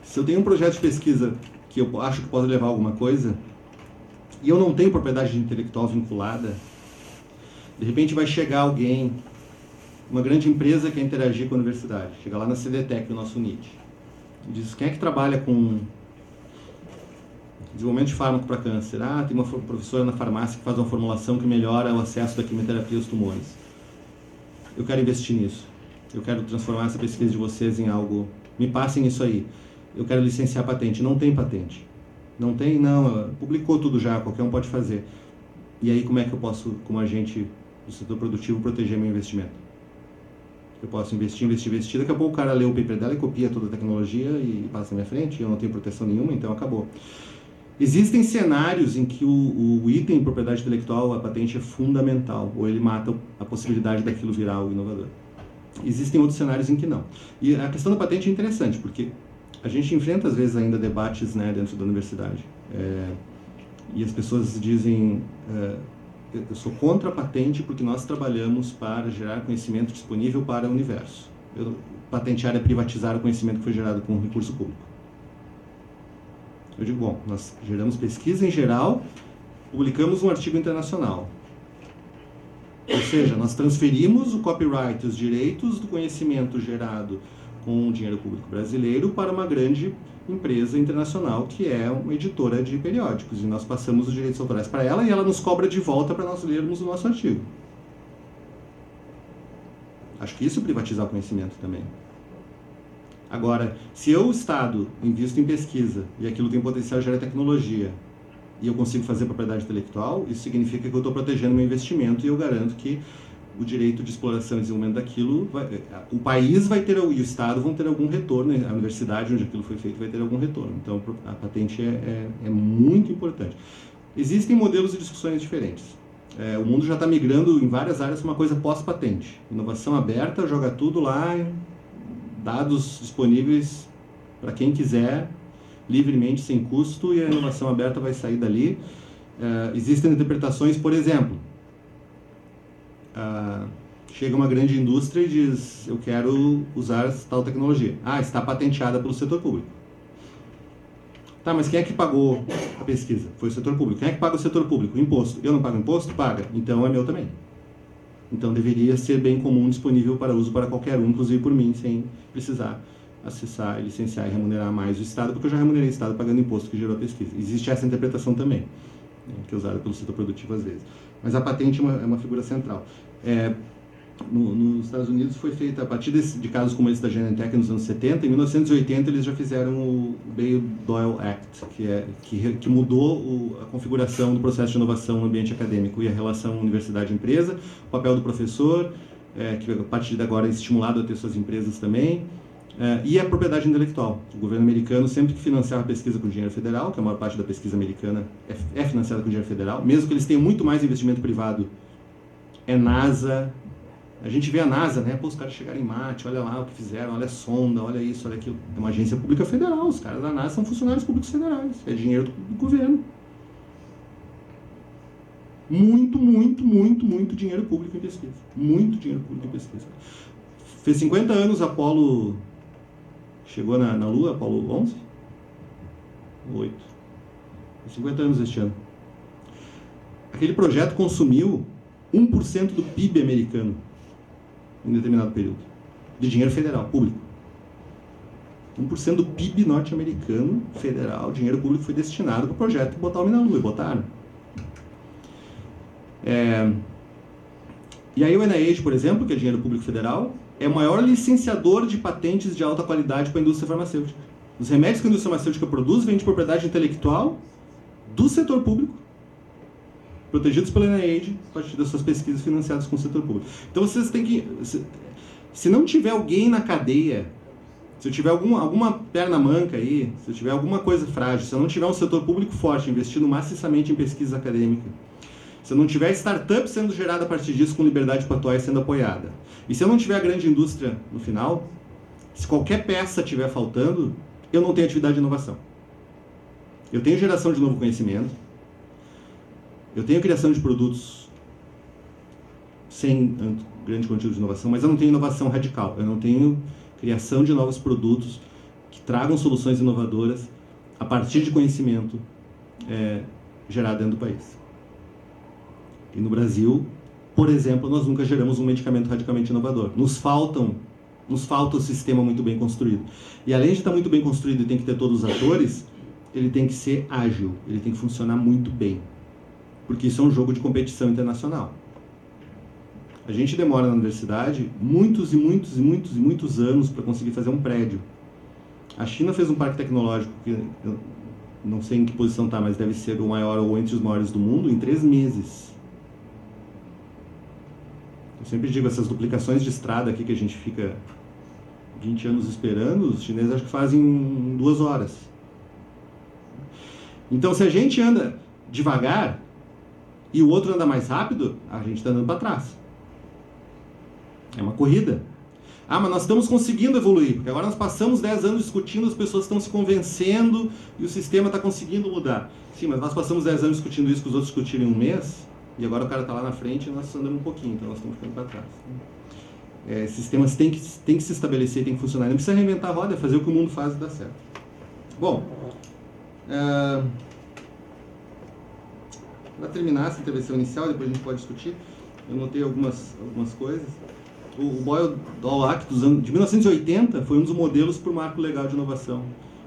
se eu tenho um projeto de pesquisa que eu acho que pode levar a alguma coisa, e eu não tenho propriedade intelectual vinculada, de repente vai chegar alguém, uma grande empresa que quer interagir com a universidade, chega lá na CDTEC, o nosso NIT, e diz: quem é que trabalha com desenvolvimento de fármaco para câncer? Ah, tem uma professora na farmácia que faz uma formulação que melhora o acesso da quimioterapia aos tumores. Eu quero investir nisso. Eu quero transformar essa pesquisa de vocês em algo. Me passem isso aí. Eu quero licenciar a patente. Não tem patente. Não tem, não. Publicou tudo já, qualquer um pode fazer. E aí como é que eu posso, como agente do setor produtivo, proteger meu investimento? Eu posso investir. Daqui a pouco o cara lê o paper dela e copia toda a tecnologia e passa na minha frente, e eu não tenho proteção nenhuma, então acabou. Existem cenários em que o item propriedade intelectual, a patente, é fundamental, ou ele mata a possibilidade daquilo virar algo inovador. Existem outros cenários em que não. E a questão da patente é interessante, porque a gente enfrenta às vezes ainda debates, né, dentro da universidade. E as pessoas dizem, eu sou contra a patente porque nós trabalhamos para gerar conhecimento disponível para o universo. Patentear é privatizar o conhecimento que foi gerado com recurso público. Eu digo, bom, nós geramos pesquisa em geral, publicamos um artigo internacional. Ou seja, nós transferimos o copyright, os direitos do conhecimento gerado com o dinheiro público brasileiro para uma grande empresa internacional que é uma editora de periódicos. E nós passamos os direitos autorais para ela e ela nos cobra de volta para nós lermos o nosso artigo. Acho que isso é privatizar o conhecimento também. Agora, se eu, Estado, invisto em pesquisa e aquilo tem potencial de gerar tecnologia e eu consigo fazer propriedade intelectual, isso significa que eu estou protegendo meu investimento e eu garanto que o direito de exploração e desenvolvimento daquilo, o país vai ter, e o Estado vão ter algum retorno, a universidade onde aquilo foi feito vai ter algum retorno. Então, a patente é muito importante. Existem modelos e discussões diferentes. O mundo já está migrando em várias áreas para uma coisa pós-patente. Inovação aberta, joga tudo lá, dados disponíveis para quem quiser, livremente, sem custo, e a inovação aberta vai sair dali. Existem interpretações, por exemplo, chega uma grande indústria e diz: eu quero usar tal tecnologia. Está patenteada pelo setor público. Tá, mas quem é que pagou a pesquisa? Foi o setor público. Quem é que paga o setor público? Imposto. Eu não pago imposto? Paga. Então é meu também. Então deveria ser bem comum, disponível para uso para qualquer um, inclusive por mim, sem precisar acessar, licenciar e remunerar mais o Estado, porque eu já remunerei o Estado pagando imposto que gerou a pesquisa. Existe essa interpretação também, que é usada pelo setor produtivo às vezes. Mas a patente é uma figura central. Nos Estados Unidos foi feita, a partir de casos como esse da Genentech nos anos 70, em 1980 eles já fizeram o Bayh-Dole Act, que mudou a configuração do processo de inovação no ambiente acadêmico e a relação universidade-empresa, o papel do professor, que a partir de agora é estimulado a ter suas empresas também, e a propriedade intelectual. O governo americano, sempre que financiava a pesquisa com dinheiro federal, que a maior parte da pesquisa americana é financiada com dinheiro federal, mesmo que eles tenham muito mais investimento privado, NASA. A gente vê a NASA, né? Os caras chegaram em Marte, olha lá o que fizeram, olha a sonda, olha isso, olha aquilo. É uma agência pública federal, os caras da NASA são funcionários públicos federais, é dinheiro do governo. Muito, muito, muito, muito dinheiro público em pesquisa. Muito dinheiro público em pesquisa. Fez 50 anos, Apolo chegou na Lua, Apolo 11? 8. Fez 50 anos este ano. Aquele projeto consumiu 1% do PIB americano em determinado período, de dinheiro federal, público. 1% do PIB norte-americano, federal, dinheiro público foi destinado para o projeto botar o homem na Lua, e botaram. E aí o NIH, por exemplo, que é dinheiro público federal, é o maior licenciador de patentes de alta qualidade para a indústria farmacêutica. Os remédios que a indústria farmacêutica produz vêm de propriedade intelectual do setor público, protegidos pelo NIH, a partir das suas pesquisas financiadas com o setor público. Então vocês têm que... Se não tiver alguém na cadeia, se eu tiver alguma perna manca aí, se eu tiver alguma coisa frágil, se eu não tiver um setor público forte investindo maciçamente em pesquisa acadêmica, se eu não tiver startup sendo gerada a partir disso com liberdade para atuar e sendo apoiada, e se eu não tiver a grande indústria no final, se qualquer peça estiver faltando, eu não tenho atividade de inovação. Eu tenho geração de novo conhecimento, eu tenho criação de produtos sem grande conteúdo de inovação, mas eu não tenho inovação radical, eu não tenho criação de novos produtos que tragam soluções inovadoras a partir de conhecimento gerado dentro do país. E no Brasil, por exemplo, nós nunca geramos um medicamento radicalmente inovador. Nos falta o sistema muito bem construído. E além de estar muito bem construído e tem que ter todos os atores, ele tem que ser ágil, ele tem que funcionar muito bem. Porque isso é um jogo de competição internacional. A gente demora na universidade muitos anos para conseguir fazer um prédio. A China fez um parque tecnológico, que eu não sei em que posição está, mas deve ser o maior ou entre os maiores do mundo, em 3 meses. Eu sempre digo, essas duplicações de estrada aqui que a gente fica 20 anos esperando, os chineses acho que fazem em 2 horas. Então, se a gente anda devagar e o outro anda mais rápido, a gente está andando para trás. É uma corrida. Ah, mas nós estamos conseguindo evoluir, porque agora nós passamos 10 anos discutindo, as pessoas estão se convencendo e o sistema está conseguindo mudar. Sim, mas nós passamos 10 anos discutindo isso que os outros discutiram em um mês, e agora o cara está lá na frente e nós andamos um pouquinho, então nós estamos ficando para trás. Sistemas têm que se estabelecer, têm que funcionar. Não precisa reinventar a roda, é fazer o que o mundo faz e dá certo. Bom, para terminar essa intervenção inicial, depois a gente pode discutir, eu notei algumas coisas. O Boyle Doll Act de 1980 foi um dos modelos para o marco legal de inovação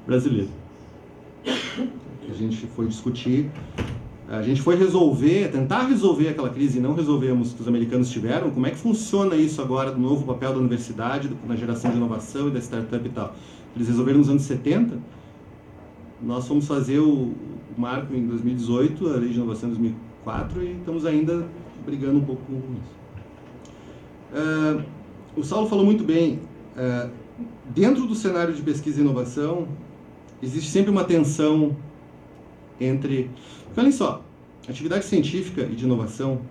brasileiro. A gente foi discutir, a gente foi tentar resolver aquela crise e não resolvemos que os americanos tiveram. Como é que funciona isso agora, do novo papel da universidade, na geração de inovação e da startup e tal? Eles resolveram nos anos 70, nós fomos fazer o marco em 2018, a lei de inovação em 2004, e estamos ainda brigando um pouco com isso. O Saulo falou muito bem, dentro do cenário de pesquisa e inovação, existe sempre uma tensão entre... Porque olhem só, atividade científica e de inovação,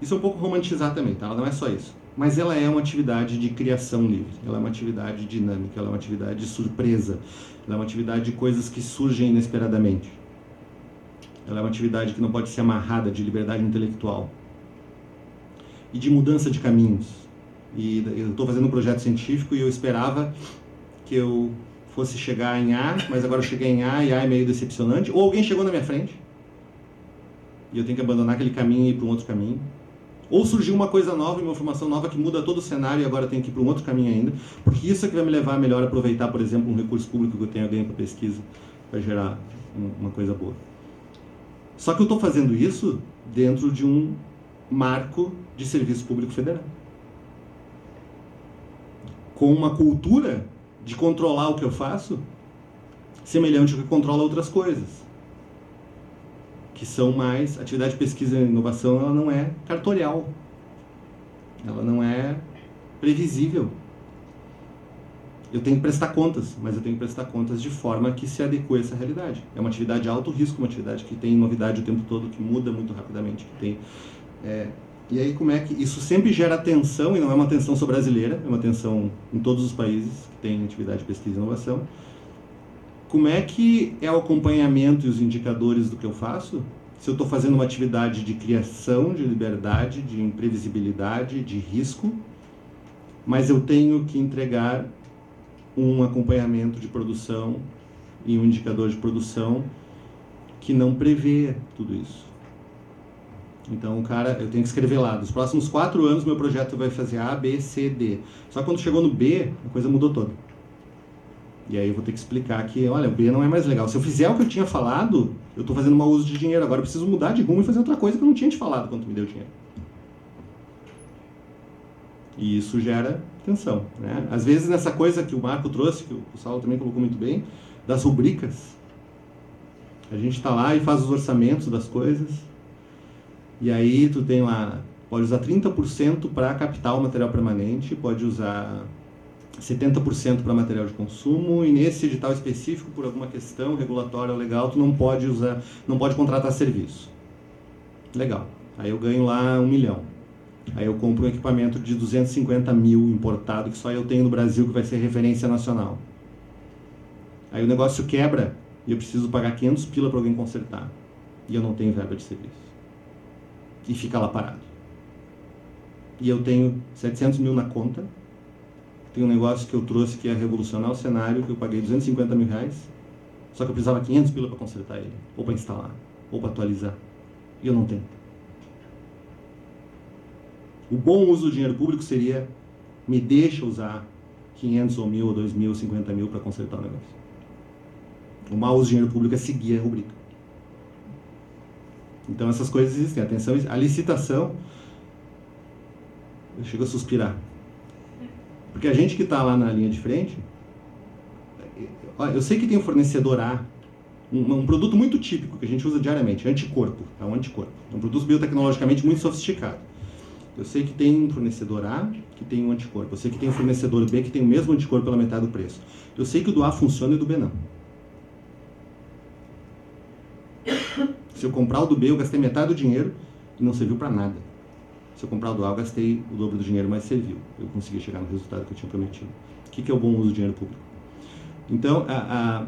isso é um pouco romantizar também, tá? Ela não é só isso. Mas ela é uma atividade de criação livre, ela é uma atividade dinâmica, ela é uma atividade de surpresa, ela é uma atividade de coisas que surgem inesperadamente. Ela é uma atividade que não pode ser amarrada de liberdade intelectual e de mudança de caminhos. E eu estou fazendo um projeto científico e eu esperava que eu fosse chegar em A, mas agora eu cheguei em A e A é meio decepcionante, ou alguém chegou na minha frente e eu tenho que abandonar aquele caminho e ir para um outro caminho. Ou surgiu uma coisa nova, uma informação nova que muda todo o cenário e agora eu tenho que ir para um outro caminho ainda, porque isso é que vai me levar a melhor aproveitar, por exemplo, um recurso público que eu tenho ganho para pesquisa, para gerar uma coisa boa. Só que eu estou fazendo isso dentro de um marco de serviço público federal, com uma cultura de controlar o que eu faço semelhante ao que controla outras coisas, que são mais... Atividade de pesquisa e inovação, ela não é cartorial, ela não é previsível. Eu tenho que prestar contas, mas eu tenho que prestar contas de forma que se adeque a essa realidade. É uma atividade de alto risco, uma atividade que tem novidade o tempo todo, que muda muito rapidamente, que tem... E aí como é que... Isso sempre gera tensão, e não é uma tensão só brasileira, é uma tensão em todos os países que têm atividade de pesquisa e inovação. Como é que é o acompanhamento e os indicadores do que eu faço? Se eu estou fazendo uma atividade de criação, de liberdade, de imprevisibilidade, de risco, mas eu tenho que entregar um acompanhamento de produção e um indicador de produção que não prevê tudo isso. Então, eu tenho que escrever lá, nos próximos 4 anos meu projeto vai fazer A, B, C, D. Só que quando chegou no B, a coisa mudou toda. E aí eu vou ter que explicar que, olha, o B não é mais legal. Se eu fizer o que eu tinha falado, eu estou fazendo mau uso de dinheiro. Agora eu preciso mudar de rumo e fazer outra coisa que eu não tinha te falado quando tu me deu dinheiro. E isso gera tensão, né? Às vezes nessa coisa que o Marco trouxe, que o Saulo também colocou muito bem, das rubricas, a gente está lá e faz os orçamentos das coisas, e aí tu tem lá, pode usar 30% para capital material permanente, pode usar 70% para material de consumo, e nesse edital específico, por alguma questão regulatória ou legal, tu não pode usar, não pode contratar serviço. Legal. Aí eu ganho lá 1 milhão. Aí eu compro um equipamento de 250 mil importado, que só eu tenho no Brasil, que vai ser referência nacional. Aí o negócio quebra e eu preciso pagar 500 pila para alguém consertar. E eu não tenho verba de serviço. E fica lá parado. E eu tenho 700 mil na conta. Tem um negócio que eu trouxe que é revolucionar o cenário, que eu paguei 250 mil reais. Só que eu precisava 500 pila para consertar ele. Ou para instalar. Ou para atualizar. E eu não tenho. O bom uso do dinheiro público seria, me deixa usar 500 ou 1.000 ou 2.000 ou 50 mil para consertar o negócio. O mau uso do dinheiro público é seguir a rubrica. Então essas coisas existem. Atenção, a licitação, eu chego a suspirar. Porque a gente que está lá na linha de frente, eu sei que tem um fornecedor A, um produto muito típico que a gente usa diariamente, anticorpo. É um anticorpo. É um produto biotecnologicamente muito sofisticado. Eu sei que tem um fornecedor A que tem um anticorpo. Eu sei que tem um fornecedor B que tem o mesmo anticorpo pela metade do preço. Eu sei que o do A funciona e o do B não. Se eu comprar o do B, eu gastei metade do dinheiro e não serviu para nada. Se eu comprar o do A, eu gastei o dobro do dinheiro, mas serviu. Eu consegui chegar no resultado que eu tinha prometido. O que é o bom uso do dinheiro público? Então, a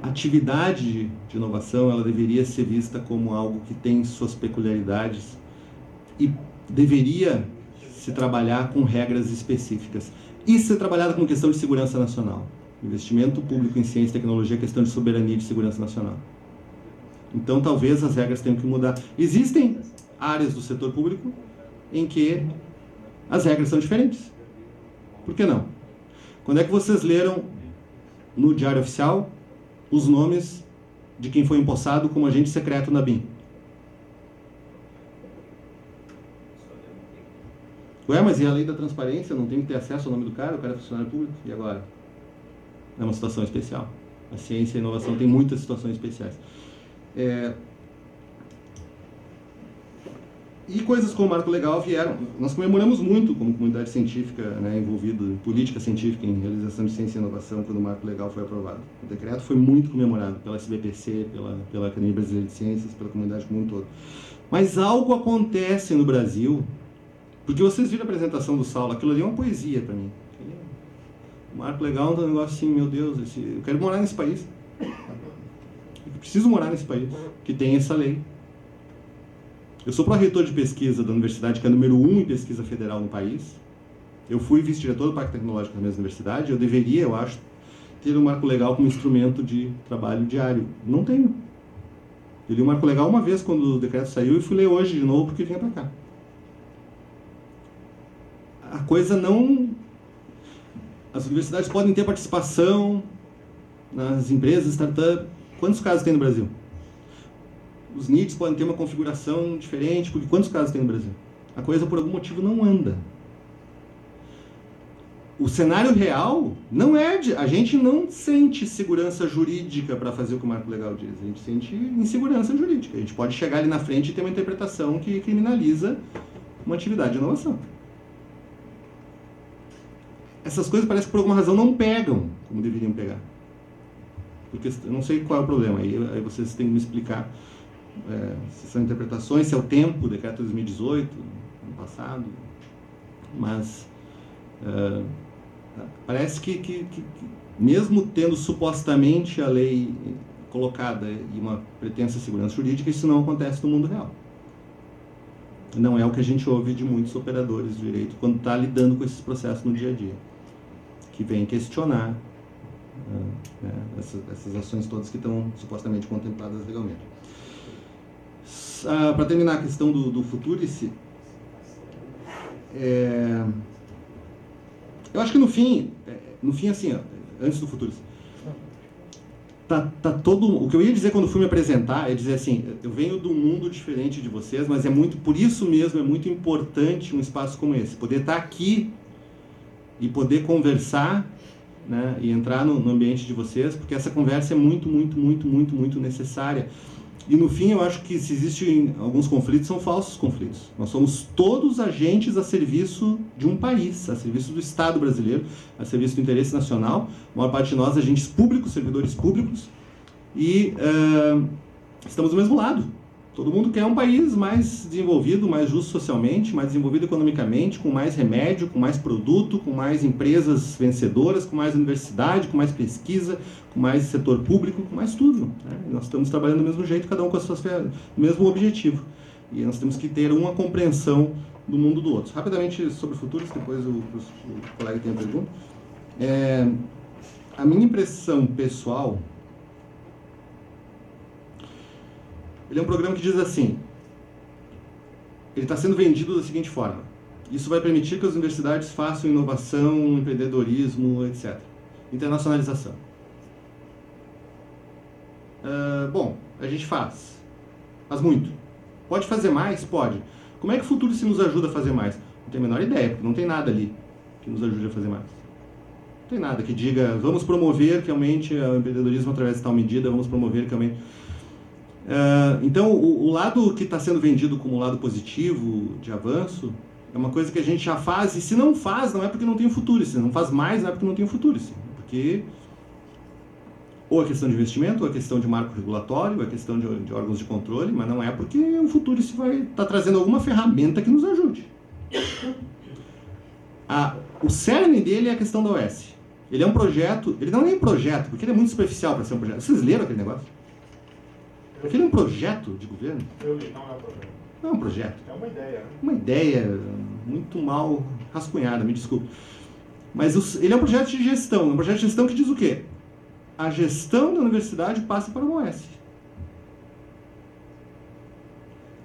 atividade de inovação, ela deveria ser vista como algo que tem suas peculiaridades e deveria se trabalhar com regras específicas. E ser trabalhada com questão de segurança nacional. Investimento público em ciência e tecnologia é questão de soberania e de segurança nacional. Então, talvez as regras tenham que mudar. Existem áreas do setor público em que as regras são diferentes. Por que não? Quando é que vocês leram no Diário Oficial os nomes de quem foi empossado como agente secreto na BIM? Ué, mas e a lei da transparência? Não tem que ter acesso ao nome do cara? O cara é funcionário público? E agora? É uma situação especial. A ciência e a inovação tem muitas situações especiais. E coisas como o Marco Legal vieram. Nós comemoramos muito como comunidade científica, né, envolvida em política científica, em realização de ciência e inovação, quando o Marco Legal foi aprovado. O decreto foi muito comemorado pela SBPC, pela Academia Brasileira de Ciências, pela comunidade como um todo. Mas algo acontece no Brasil, porque vocês viram a apresentação do Saulo, aquilo ali é uma poesia para mim. O Marco Legal é um negócio assim, meu Deus, eu quero morar nesse país. Eu preciso morar nesse país, que tem essa lei. Eu sou pró-reitor de pesquisa da universidade, que é número 1 em pesquisa federal no país. Eu fui vice-diretor do Parque Tecnológico da mesma universidade. Eu deveria, eu acho, ter o Marco Legal como instrumento de trabalho diário. Não tenho. Eu li o Marco Legal uma vez quando o decreto saiu e fui ler hoje de novo porque vinha para cá. A coisa não... As universidades podem ter participação nas empresas, startups. Quantos casos tem no Brasil? Os NITs podem ter uma configuração diferente, porque quantos casos tem no Brasil? A coisa, por algum motivo, não anda. O cenário real não é de... A gente não sente segurança jurídica para fazer o que o Marco Legal diz. A gente sente insegurança jurídica. A gente pode chegar ali na frente e ter uma interpretação que criminaliza uma atividade de inovação. Essas coisas parecem que por alguma razão não pegam como deveriam pegar. Porque eu não sei qual é o problema. Aí vocês têm que me explicar se são interpretações, se é o tempo, o decreto de 2018, ano passado. Mas parece que mesmo tendo supostamente a lei colocada e uma pretensa segurança jurídica, isso não acontece no mundo real. Não é o que a gente ouve de muitos operadores de direito quando está lidando com esses processos no dia a dia, que vem questionar essas ações todas que estão supostamente contempladas legalmente. Para terminar a questão do Futurice, eu acho que no fim assim, antes do Futuris. Tá todo... O que eu ia dizer quando fui me apresentar é dizer assim, eu venho de um mundo diferente de vocês, mas é muito, por isso mesmo, é muito importante um espaço como esse. Poder estar aqui e poder conversar, né, e entrar no ambiente de vocês, porque essa conversa é muito, muito, muito, muito, muito necessária. E no fim, eu acho que se existem alguns conflitos, são falsos conflitos. Nós somos todos agentes a serviço de um país, a serviço do Estado brasileiro, a serviço do interesse nacional. A maior parte de nós, agentes públicos, servidores públicos, e estamos do mesmo lado. Todo mundo quer um país mais desenvolvido, mais justo socialmente, mais desenvolvido economicamente, com mais remédio, com mais produto, com mais empresas vencedoras, com mais universidade, com mais pesquisa, com mais setor público, com mais tudo, né? Nós estamos trabalhando do mesmo jeito, cada um com as suas o mesmo objetivo. E nós temos que ter uma compreensão do mundo do outro. Rapidamente sobre futuros, depois o colega tem a pergunta. A minha impressão pessoal... Ele é um programa que diz assim, ele está sendo vendido da seguinte forma: isso vai permitir que as universidades façam inovação, empreendedorismo, etc. Internacionalização. Bom, a gente faz muito. Pode fazer mais? Pode. Como é que o futuro se nos ajuda a fazer mais? Não tenho a menor ideia, porque não tem nada ali que nos ajude a fazer mais. Não tem nada que diga, vamos promover que aumente o empreendedorismo através de tal medida, vamos promover que aumente... Então, o lado que está sendo vendido como lado positivo, de avanço, é uma coisa que a gente já faz, e se não faz, não é porque não tem futuro, se não faz mais, não é porque não tem futuro, é porque ou é questão de investimento, ou é questão de marco regulatório, ou é questão de órgãos de controle, mas não é porque o futuro vai estar trazendo alguma ferramenta que nos ajude. O cerne dele é a questão da OS. Ele é um projeto, ele não é nem projeto, porque ele é muito superficial para ser um projeto. Vocês leram aquele negócio? Aquele é um projeto de governo? Eu li, não é um projeto. Não é um projeto. É uma ideia, né? Uma ideia muito mal rascunhada, me desculpe. Mas ele é um projeto de gestão. É um projeto de gestão que diz o quê? A gestão da universidade passa para uma OS.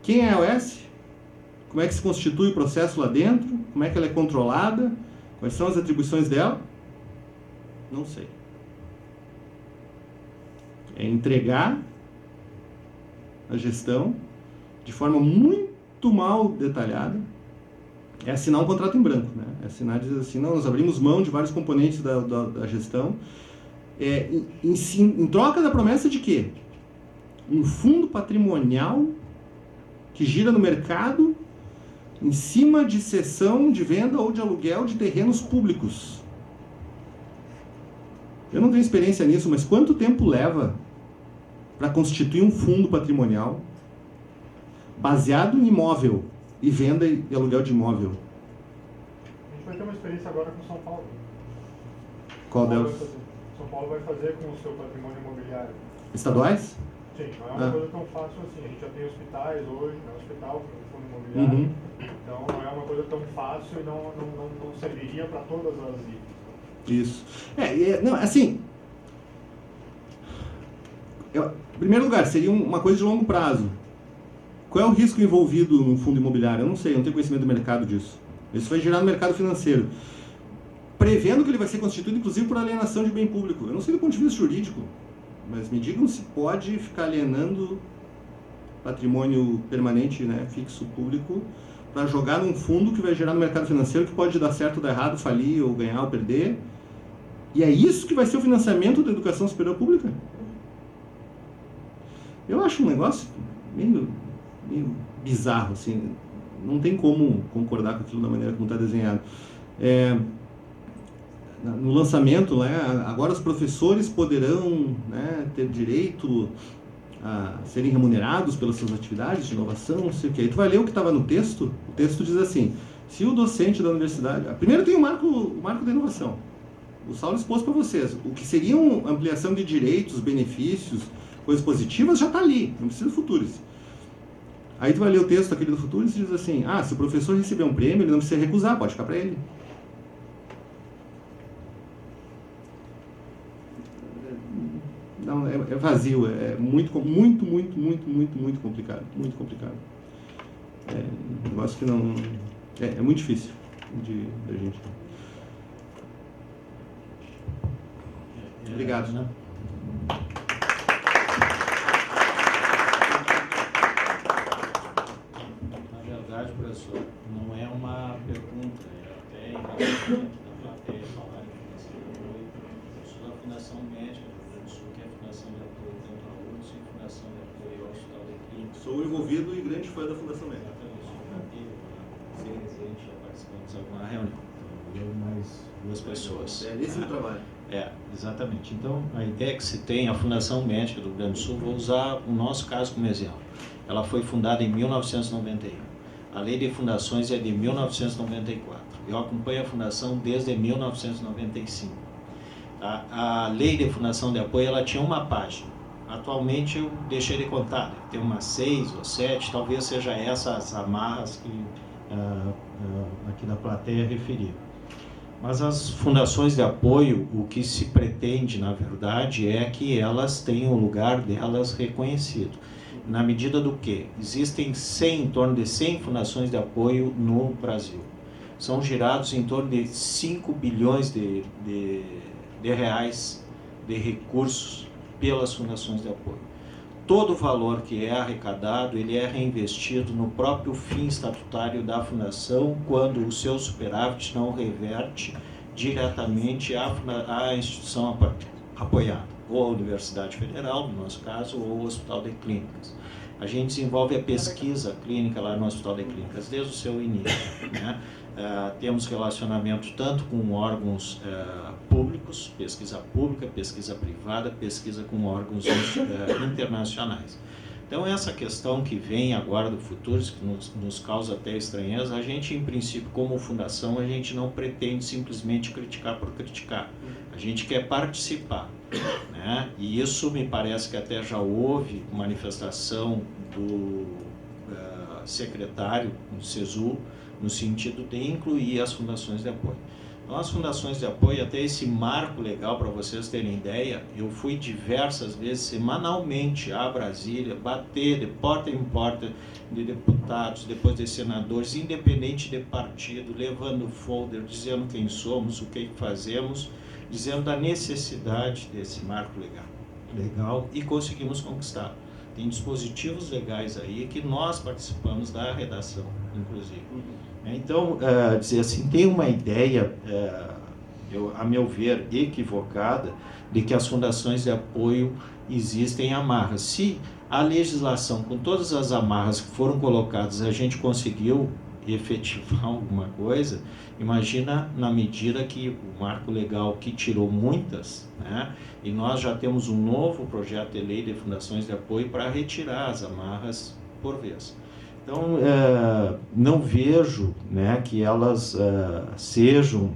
Quem é a OS? Como é que se constitui o processo lá dentro? Como é que ela é controlada? Quais são as atribuições dela? Não sei. É entregar a gestão de forma muito mal detalhada, é assinar um contrato em branco, né? É assinar, dizer assim, não, nós abrimos mão de vários componentes da gestão, em troca da promessa de quê? Um fundo patrimonial que gira no mercado em cima de cessão, de venda ou de aluguel de terrenos públicos. Eu não tenho experiência nisso, mas quanto tempo leva para constituir um fundo patrimonial baseado em imóvel e venda e aluguel de imóvel? A gente vai ter uma experiência agora com São Paulo. Qual delas? São Paulo vai fazer com o seu patrimônio imobiliário. Estaduais? Sim, não é uma coisa tão fácil assim. A gente já tem hospitais hoje, né? Hospital, fundo imobiliário. Então não é uma coisa tão fácil e não serviria para todas as ilhas. Isso. Não, assim... Em primeiro lugar, seria uma coisa de longo prazo. Qual é o risco envolvido no fundo imobiliário? Eu não sei, eu não tenho conhecimento do mercado disso. Isso vai girar no mercado financeiro. Prevendo que ele vai ser constituído, inclusive, por alienação de bem público. Eu não sei do ponto de vista jurídico, mas me digam se pode ficar alienando patrimônio permanente, né, fixo, público, para jogar num fundo que vai gerar no mercado financeiro, que pode dar certo ou dar errado, falir, ou ganhar ou perder. E é isso que vai ser o financiamento da educação superior pública? Eu acho um negócio meio bizarro, assim. Não tem como concordar com aquilo da maneira como está desenhado. No lançamento, né, agora os professores poderão, né, ter direito a serem remunerados pelas suas atividades de inovação, não sei o que. Aí tu vai ler o que estava no texto, o texto diz assim, se o docente da universidade... Primeiro tem o marco da inovação. O Saulo expôs para vocês. O que seria uma ampliação de direitos, benefícios, coisas positivas, já está ali, não precisa do Futuris. Aí tu vai ler o texto aquele do Futuris e diz assim, se o professor receber um prêmio, ele não precisa recusar, pode ficar para ele. Não, é vazio, é muito complicado, muito complicado. É um negócio que não... É muito difícil da gente... Obrigado. Né? Na verdade, professor, não é uma pergunta, é até importante da plateia falar em fundação de apoio. Eu sou da Fundação Médica do Rio Grande do Sul, que é a Fundação de Apoio tanto à URSS e Fundação de Apoio ao Hospital de Clínica. Sou envolvido e grande fã da Fundação Médica. Ser residente, já participamos de alguma reunião. Eu mais duas pessoas. Belíssimo trabalho. Exatamente. Então, a ideia que se tem, a Fundação Médica do Rio Grande do Sul, vou usar o nosso caso como exemplo. Ela foi fundada em 1991. A lei de fundações é de 1994. Eu acompanho a fundação desde 1995. A lei de fundação de apoio, ela tinha uma página. Atualmente eu deixei de contar, deve ter umas 6 ou 7, talvez seja essas amarras que aqui da plateia referiram. Mas as fundações de apoio, o que se pretende, na verdade, é que elas tenham o lugar delas reconhecido. Na medida do que? Existem em torno de 100 fundações de apoio no Brasil. São girados em torno de 5 bilhões de reais de recursos pelas fundações de apoio. Todo o valor que é arrecadado, ele é reinvestido no próprio fim estatutário da fundação, quando o seu superávit não reverte diretamente à instituição apoiada, ou a Universidade Federal, no nosso caso, ou o Hospital de Clínicas. A gente desenvolve a pesquisa clínica lá no Hospital de Clínicas, desde o seu início, né? Temos relacionamento tanto com órgãos públicos, pesquisa pública, pesquisa privada, pesquisa com órgãos internacionais. Então, essa questão que vem agora do futuro, que nos causa até estranheza, a gente, em princípio, como fundação, a gente não pretende simplesmente criticar por criticar. A gente quer participar, né? E isso me parece que até já houve manifestação do secretário do SESU, no sentido de incluir as fundações de apoio. Então, as fundações de apoio, até esse marco legal, para vocês terem ideia, eu fui diversas vezes, semanalmente, a Brasília, bater de porta em porta de deputados, depois de senadores, independente de partido, levando folder, dizendo quem somos, o que fazemos, dizendo da necessidade desse marco legal, e conseguimos conquistar. Tem dispositivos legais aí que nós participamos da redação, inclusive. Então, dizer assim, tem uma ideia, a meu ver, equivocada, de que as fundações de apoio existem amarras. Se a legislação, com todas as amarras que foram colocadas, a gente conseguiu efetivar alguma coisa, imagina na medida que o marco legal que tirou muitas, né, e nós já temos um novo projeto de lei de fundações de apoio para retirar as amarras por vez. Então, não vejo, né, que elas sejam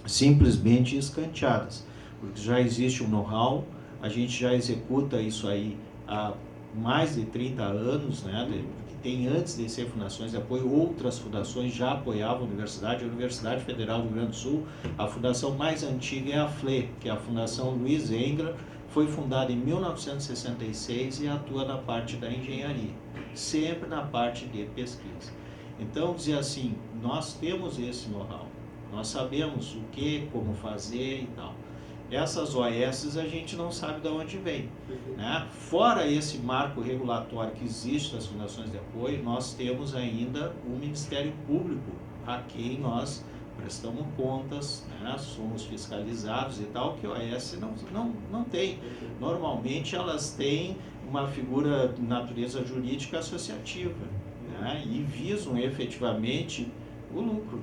simplesmente escanteadas, porque já existe um know-how, a gente já executa isso aí há mais de 30 anos, né, que tem antes de ser fundações de apoio, outras fundações já apoiavam a Universidade Federal do Rio Grande do Sul. A fundação mais antiga é a FLE, que é a Fundação Luiz Engler, foi fundada em 1966 e atua na parte da engenharia, sempre na parte de pesquisa. Então, dizer assim, nós temos esse know-how, nós sabemos o que, como fazer e tal. Essas OS a gente não sabe de onde vem, né? Fora esse marco regulatório que existe das fundações de apoio, nós temos ainda o Ministério Público, a quem nós prestamos contas, né? Somos fiscalizados e tal, que a OS não tem. Normalmente elas têm uma figura de natureza jurídica associativa, né? E visam efetivamente o lucro.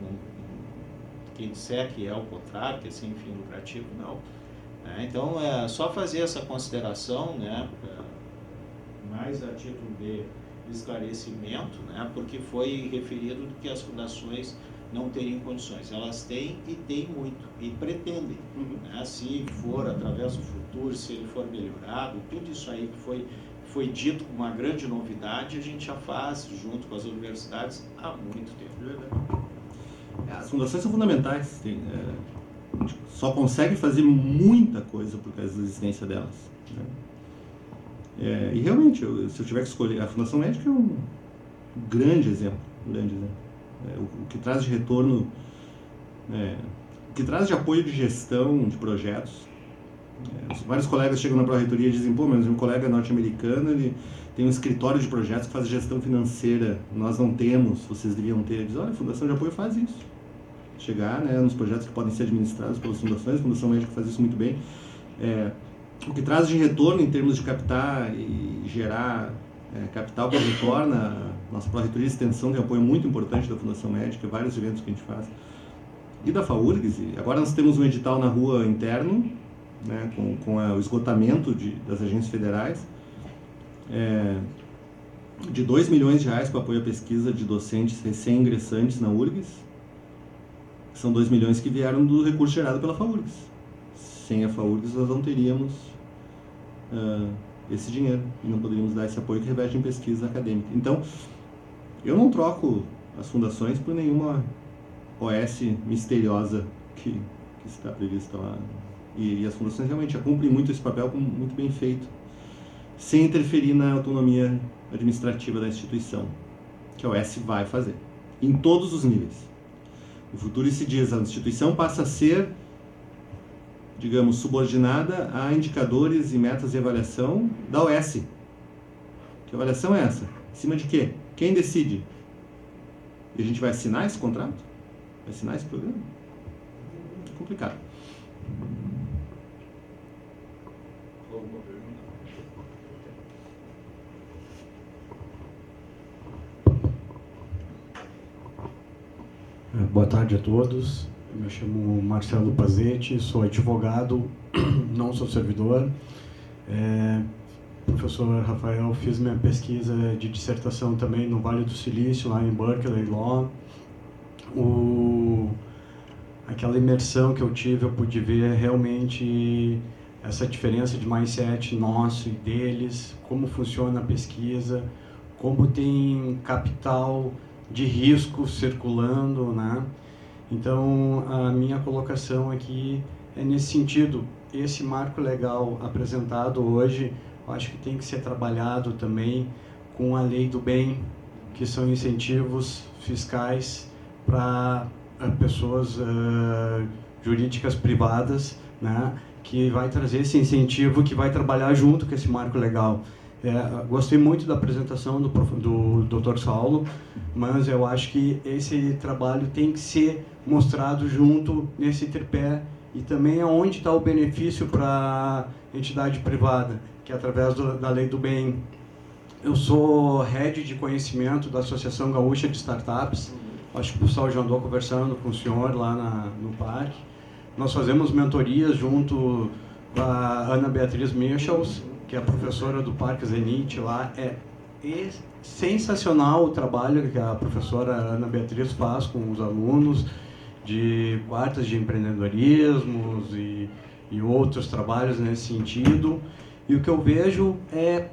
Quem disser que é o contrário, que é sem fim lucrativo, não. Então, é só fazer essa consideração, né, mais a título de esclarecimento, né, porque foi referido que as fundações não teriam condições. Elas têm e têm muito, e pretendem. Né, se for através do futuro, se ele for melhorado, tudo isso aí que foi dito com uma grande novidade, a gente já faz junto com as universidades há muito tempo. As fundações são fundamentais, a gente só consegue fazer muita coisa por causa da existência delas, né? E realmente, se eu tiver que escolher, a Fundação Médica é um grande exemplo, o que traz de retorno, o que traz de apoio de gestão de projetos, Vários colegas chegam na pró-reitoria e dizem, pô, mas meu colega norte-americano, ele tem um escritório de projetos que faz gestão financeira, nós não temos, vocês deviam ter. Ele diz, olha, a Fundação de Apoio faz isso. Chegar, né, nos projetos que podem ser administrados pelas fundações, a Fundação Médica faz isso muito bem. O que traz de retorno em termos de captar e gerar capital que retorna, nossa pró-reitoria de extensão tem apoio muito importante da Fundação Médica, vários eventos que a gente faz, e da FAURGS. Agora nós temos um edital na rua interno, né, com o esgotamento das agências federais, de R$2 milhões para apoio à pesquisa de docentes recém-ingressantes na URGS. São 2 milhões que vieram do recurso gerado pela FAURGS. Sem a FAURGS nós não teríamos esse dinheiro e não poderíamos dar esse apoio que reveste em pesquisa acadêmica. Então, eu não troco as fundações por nenhuma OS misteriosa que está prevista lá. E as fundações realmente cumprem muito esse papel, muito bem feito, sem interferir na autonomia administrativa da instituição, que a OS vai fazer, em todos os níveis. No futuro se diz, a instituição passa a ser, digamos, subordinada a indicadores e metas de avaliação da OS. Que avaliação é essa? Em cima de quê? Quem decide? E a gente vai assinar esse contrato? Vai assinar esse programa? É complicado. Boa tarde a todos. Eu me chamo Marcelo Pazetti, sou advogado, não sou servidor. Professor Rafael, fiz minha pesquisa de dissertação também no Vale do Silício, lá em Berkeley Law. Aquela imersão que eu tive, eu pude ver realmente essa diferença de mindset nosso e deles, como funciona a pesquisa, como tem capital de risco circulando, né? Então, a minha colocação aqui é nesse sentido. Esse marco legal apresentado hoje, eu acho que tem que ser trabalhado também com a lei do bem, que são incentivos fiscais para pessoas jurídicas privadas, né? Que vai trazer esse incentivo, que vai trabalhar junto com esse marco legal. Gostei muito da apresentação do Dr. Saulo, mas eu acho que esse trabalho tem que ser mostrado junto nesse tripé e também aonde está o benefício para a entidade privada, que é através da lei do bem. Eu sou head de conhecimento da Associação Gaúcha de Startups, acho que o pessoal já andou conversando com o senhor lá no parque. Nós fazemos mentorias junto com a Ana Beatriz Michels, que é a professora do Parque Zenit lá. É sensacional o trabalho que a professora Ana Beatriz faz com os alunos de quartas de empreendedorismo e outros trabalhos nesse sentido. E o que eu vejo é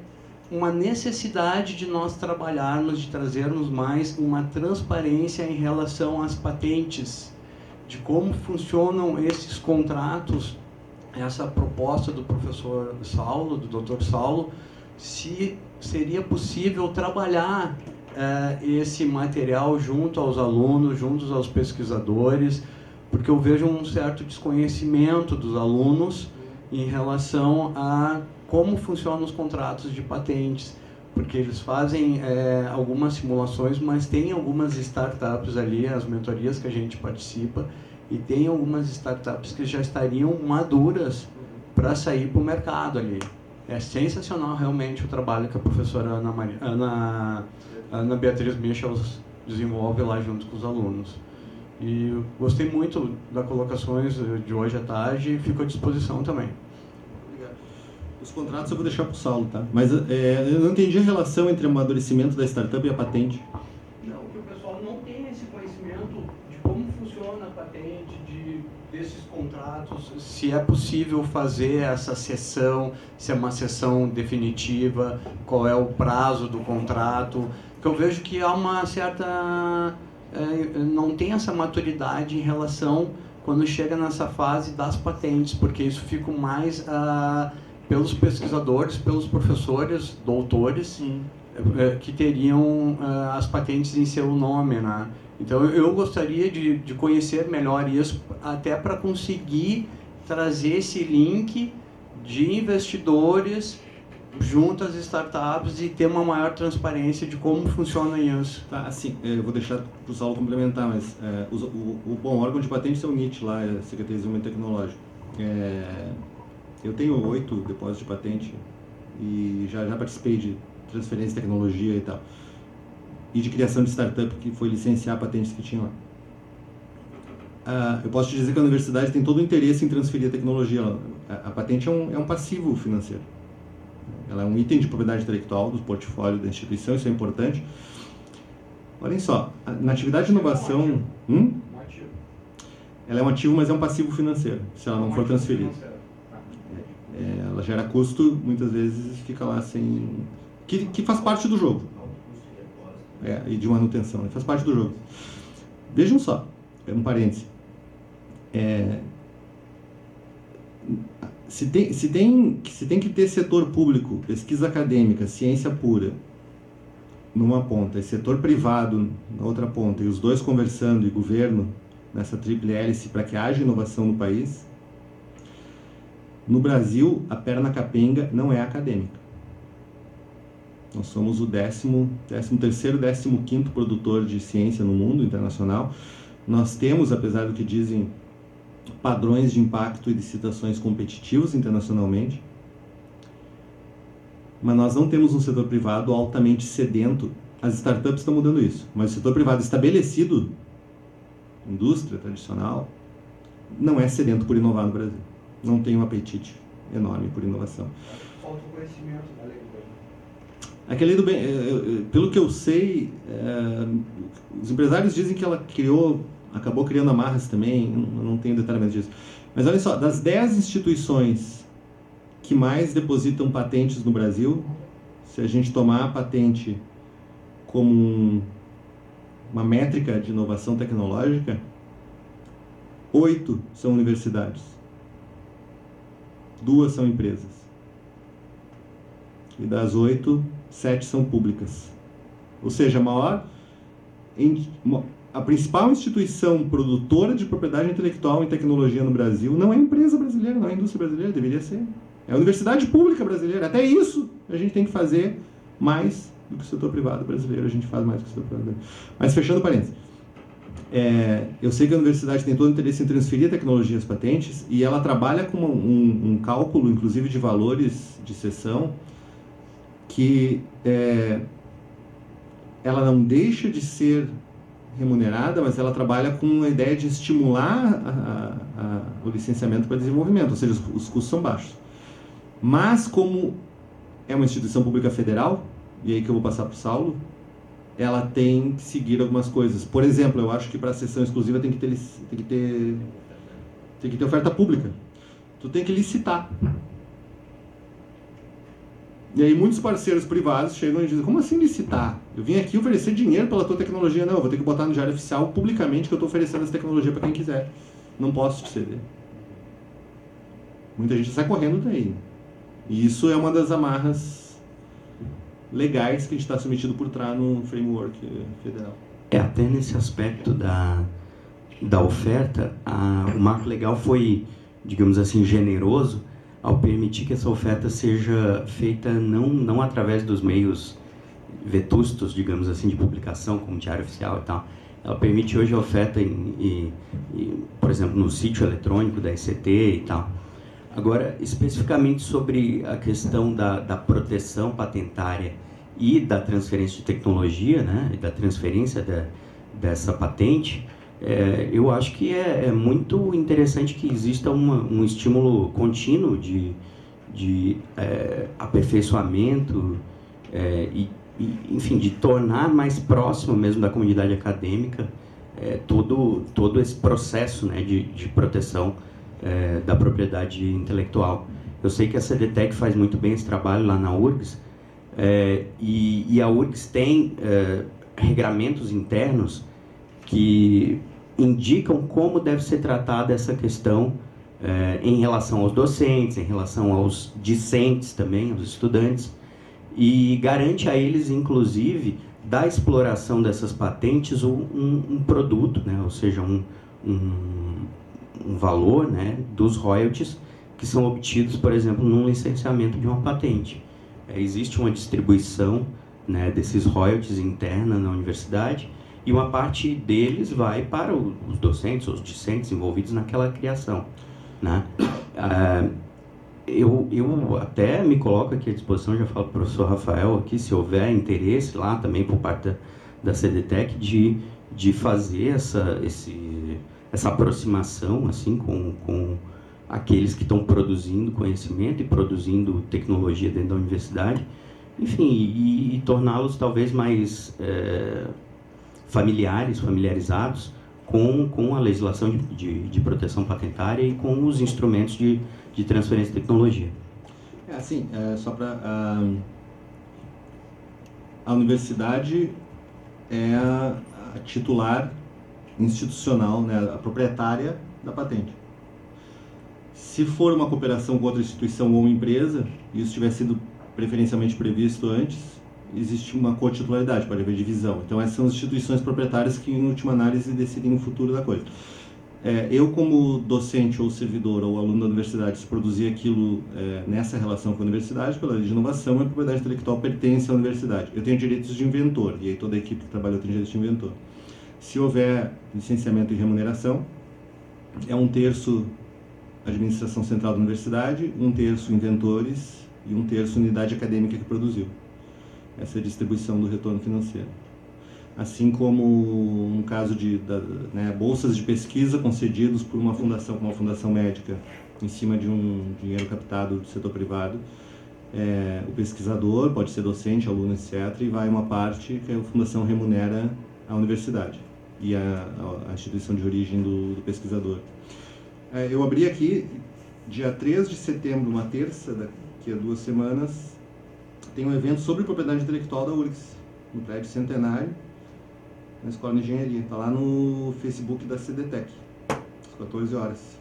uma necessidade de nós trabalharmos, de trazermos mais uma transparência em relação às patentes, de como funcionam esses contratos. Essa proposta do professor Saulo, do Dr. Saulo, se seria possível trabalhar esse material junto aos alunos, junto aos pesquisadores, porque eu vejo um certo desconhecimento dos alunos em relação a como funcionam os contratos de patentes, porque eles fazem algumas simulações, mas tem algumas startups ali, as mentorias que a gente participa, e tem algumas startups que já estariam maduras para sair para o mercado ali. É sensacional realmente o trabalho que a professora Ana Beatriz Michels desenvolve lá junto com os alunos. E eu gostei muito das colocações de hoje à tarde e fico à disposição também. Obrigado. Os contratos eu vou deixar para o Saulo, tá? Mas eu não entendi a relação entre o amadurecimento da startup e a patente. Não, que o pessoal não tem esse conhecimento de como funciona a patente, desses contratos, se é possível fazer essa cessão, se é uma cessão definitiva, qual é o prazo do contrato, que eu vejo que há uma certa... não tem essa maturidade em relação quando chega nessa fase das patentes, porque isso fica mais pelos pesquisadores, pelos professores, doutores, que teriam as patentes em seu nome, né? Então eu gostaria de conhecer melhor isso, até para conseguir trazer esse link de investidores junto às startups e ter uma maior transparência de como funciona isso. Tá, assim, eu vou deixar para o Saulo complementar, mas o órgão de patentes é o NIT lá, é a Secretaria de Desenvolvimento Tecnológico. Eu tenho 8 depósitos de patente e já participei de transferência de tecnologia e tal. E de criação de startup, que foi licenciar patentes que tinha lá. Eu posso te dizer que a universidade tem todo o interesse em transferir a tecnologia. A patente é um passivo financeiro. Ela é um item de propriedade intelectual do portfólio da instituição, isso é importante. Olhem só, na atividade de inovação... Ela é um ativo, mas é um passivo financeiro, se ela não for transferida. Ela gera custo, muitas vezes fica lá sem... Que faz parte do jogo. E de manutenção, faz parte do jogo. Vejam só, um parêntese. Se tem que ter setor público, pesquisa acadêmica, ciência pura, numa ponta, e setor privado na outra ponta, e os dois conversando, e governo nessa tríplice hélice para que haja inovação no país, no Brasil, a perna capenga não é acadêmica. Nós somos o 13º, 15º produtor de ciência no mundo internacional. Nós temos, apesar do que dizem, padrões de impacto e de citações competitivos internacionalmente, mas nós não temos um setor privado altamente sedento. As startups estão mudando isso, mas o setor privado estabelecido, indústria tradicional, não é sedento por inovar no Brasil. Não tem um apetite enorme por inovação. Falta o conhecimento da lei do bem. Aquela lei do bem, pelo que eu sei, os empresários dizem que ela acabou criando amarras também, não tenho detalhamento disso. Mas olha só, das 10 instituições que mais depositam patentes no Brasil, se a gente tomar a patente como uma métrica de inovação tecnológica, 8 são universidades, 2 são empresas. E das 8, 7 são públicas. Ou seja, a principal instituição produtora de propriedade intelectual em tecnologia no Brasil não é a empresa brasileira, não é a indústria brasileira, deveria ser. É a universidade pública brasileira. Até isso a gente tem que fazer mais do que o setor privado brasileiro. A gente faz mais do que o setor privado brasileiro. Mas fechando parênteses, eu sei que a universidade tem todo o interesse em transferir a tecnologia às patentes e ela trabalha com um cálculo, inclusive, de valores de cessão que ela não deixa de ser remunerada, mas ela trabalha com a ideia de estimular o licenciamento para desenvolvimento, ou seja, os custos são baixos. Mas como é uma instituição pública federal, e aí que eu vou passar para o Saulo, ela tem que seguir algumas coisas. Por exemplo, eu acho que para a sessão exclusiva tem que ter oferta pública. Tu tem que licitar. E aí muitos parceiros privados chegam e dizem, como assim licitar? Eu vim aqui oferecer dinheiro pela tua tecnologia. Não, eu vou ter que botar no diário oficial publicamente que eu estou oferecendo essa tecnologia para quem quiser. Não posso te ceder. Muita gente sai correndo daí. E isso é uma das amarras legais que a gente está submetido por trás no framework federal. Até nesse aspecto da oferta, o marco legal foi, digamos assim, generoso ao permitir que essa oferta seja feita não através dos meios vetustos, digamos assim, de publicação, como diário oficial e tal. Ela permite hoje a oferta, por exemplo, no sítio eletrônico da ECT e tal. Agora, especificamente sobre a questão da proteção patentária e da transferência de tecnologia, né, e da transferência dessa patente, eu acho que é muito interessante que exista um estímulo contínuo de aperfeiçoamento enfim, de tornar mais próximo mesmo da comunidade acadêmica todo esse processo, né, de proteção da propriedade intelectual. Eu sei que a CDTEC faz muito bem esse trabalho lá na URGS, e a URGS tem regramentos internos que indicam como deve ser tratada essa questão em relação aos docentes, em relação aos discentes também, aos estudantes, e garante a eles, inclusive, da exploração dessas patentes um produto, né? Ou seja, um valor, né, dos royalties que são obtidos, por exemplo, num licenciamento de uma patente. Existe uma distribuição, né, desses royalties interna na universidade, e uma parte deles vai para os docentes, os discentes envolvidos naquela criação, né? Eu até me coloco aqui à disposição, já falo para o professor Rafael aqui, se houver interesse lá também por parte da CDTEC de fazer essa aproximação assim, com aqueles que estão produzindo conhecimento e produzindo tecnologia dentro da universidade, enfim, e torná-los talvez mais familiarizados com a legislação de proteção patentária e com os instrumentos de transferência de tecnologia. Assim, só para... A universidade é a titular institucional, né, a proprietária da patente. Se for uma cooperação com outra instituição ou empresa, e isso tiver sido preferencialmente previsto antes, existe uma cotitularidade, pode haver divisão. Então essas são as instituições proprietárias que, em última análise, decidem o futuro da coisa. Eu, como docente ou servidor ou aluno da universidade, se produzir aquilo nessa relação com a universidade, pela lei de inovação, a propriedade intelectual pertence à universidade. Eu tenho direitos de inventor, e aí toda a equipe que trabalhou tem direitos de inventor. Se houver licenciamento e remuneração, é 1/3 administração central da universidade, 1/3 inventores e 1/3 unidade acadêmica que produziu. Essa é a distribuição do retorno financeiro. Assim como no caso de bolsas de pesquisa concedidos por uma fundação, como a Fundação Médica, em cima de um dinheiro captado do setor privado, o pesquisador pode ser docente, aluno, etc., e vai uma parte que a fundação remunera a universidade e a instituição de origem do pesquisador. Eu abri aqui, dia 3 de setembro, uma terça, daqui a 2 semanas, tem um evento sobre propriedade intelectual da URGS, no prédio Centenário, na Escola de Engenharia. Está lá no Facebook da CDTEC, às 14 horas.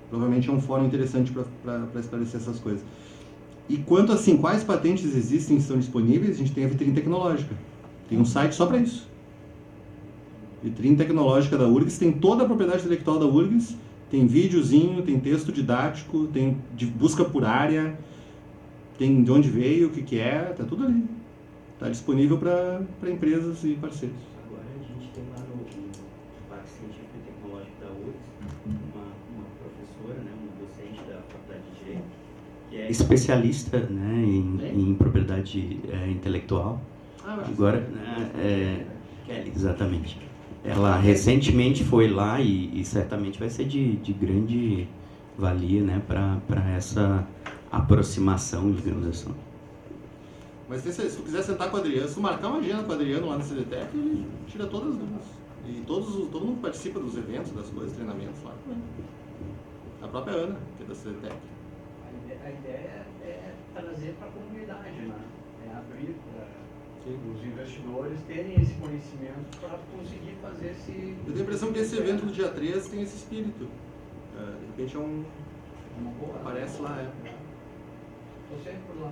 Provavelmente é um fórum interessante para esclarecer essas coisas. E quanto assim, quais patentes existem e estão disponíveis, a gente tem a vitrine tecnológica. Tem um site só para isso. Vitrine tecnológica da URGS, tem toda a propriedade intelectual da URGS, tem videozinho, tem texto didático, tem de busca por área, tem de onde veio, o que é, está tudo ali. Está disponível para empresas e parceiros. Agora a gente tem lá no Parque Científico e Tecnológico da URGS uma professora, né, uma docente da Faculdade de Direito, que é especialista, né, em propriedade intelectual. Agora, Kelly, exatamente. Ela recentemente foi lá e certamente vai ser de grande valia, né, para essa aproximação, digamos assim. Mas se tu quiser sentar com o Adriano, se tu marcar uma agenda com o Adriano lá na CDTEC, ele tira todas as dúvidas. E todo mundo participa dos eventos, das coisas, treinamentos lá também. A própria Ana, que é da CDTEC. A ideia é trazer para a comunidade, né? É abrir para os investidores terem esse conhecimento para conseguir fazer esse... Eu tenho a impressão que esse evento do dia 13 tem esse espírito. De repente aparece lá, Estou sempre por lá.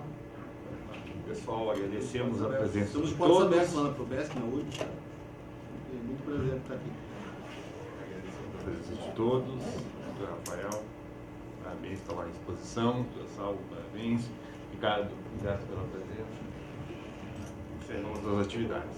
Pessoal, agradecemos a presença Estamos de de portas todos. abertas lá na Propesc, na URGS. É muito prazer estar aqui. Agradecemos a presença de todos. Doutor Rafael, parabéns, está lá à disposição. Doutor Saulo, parabéns. Ricardo, obrigado pela presença. Encerramos as atividades.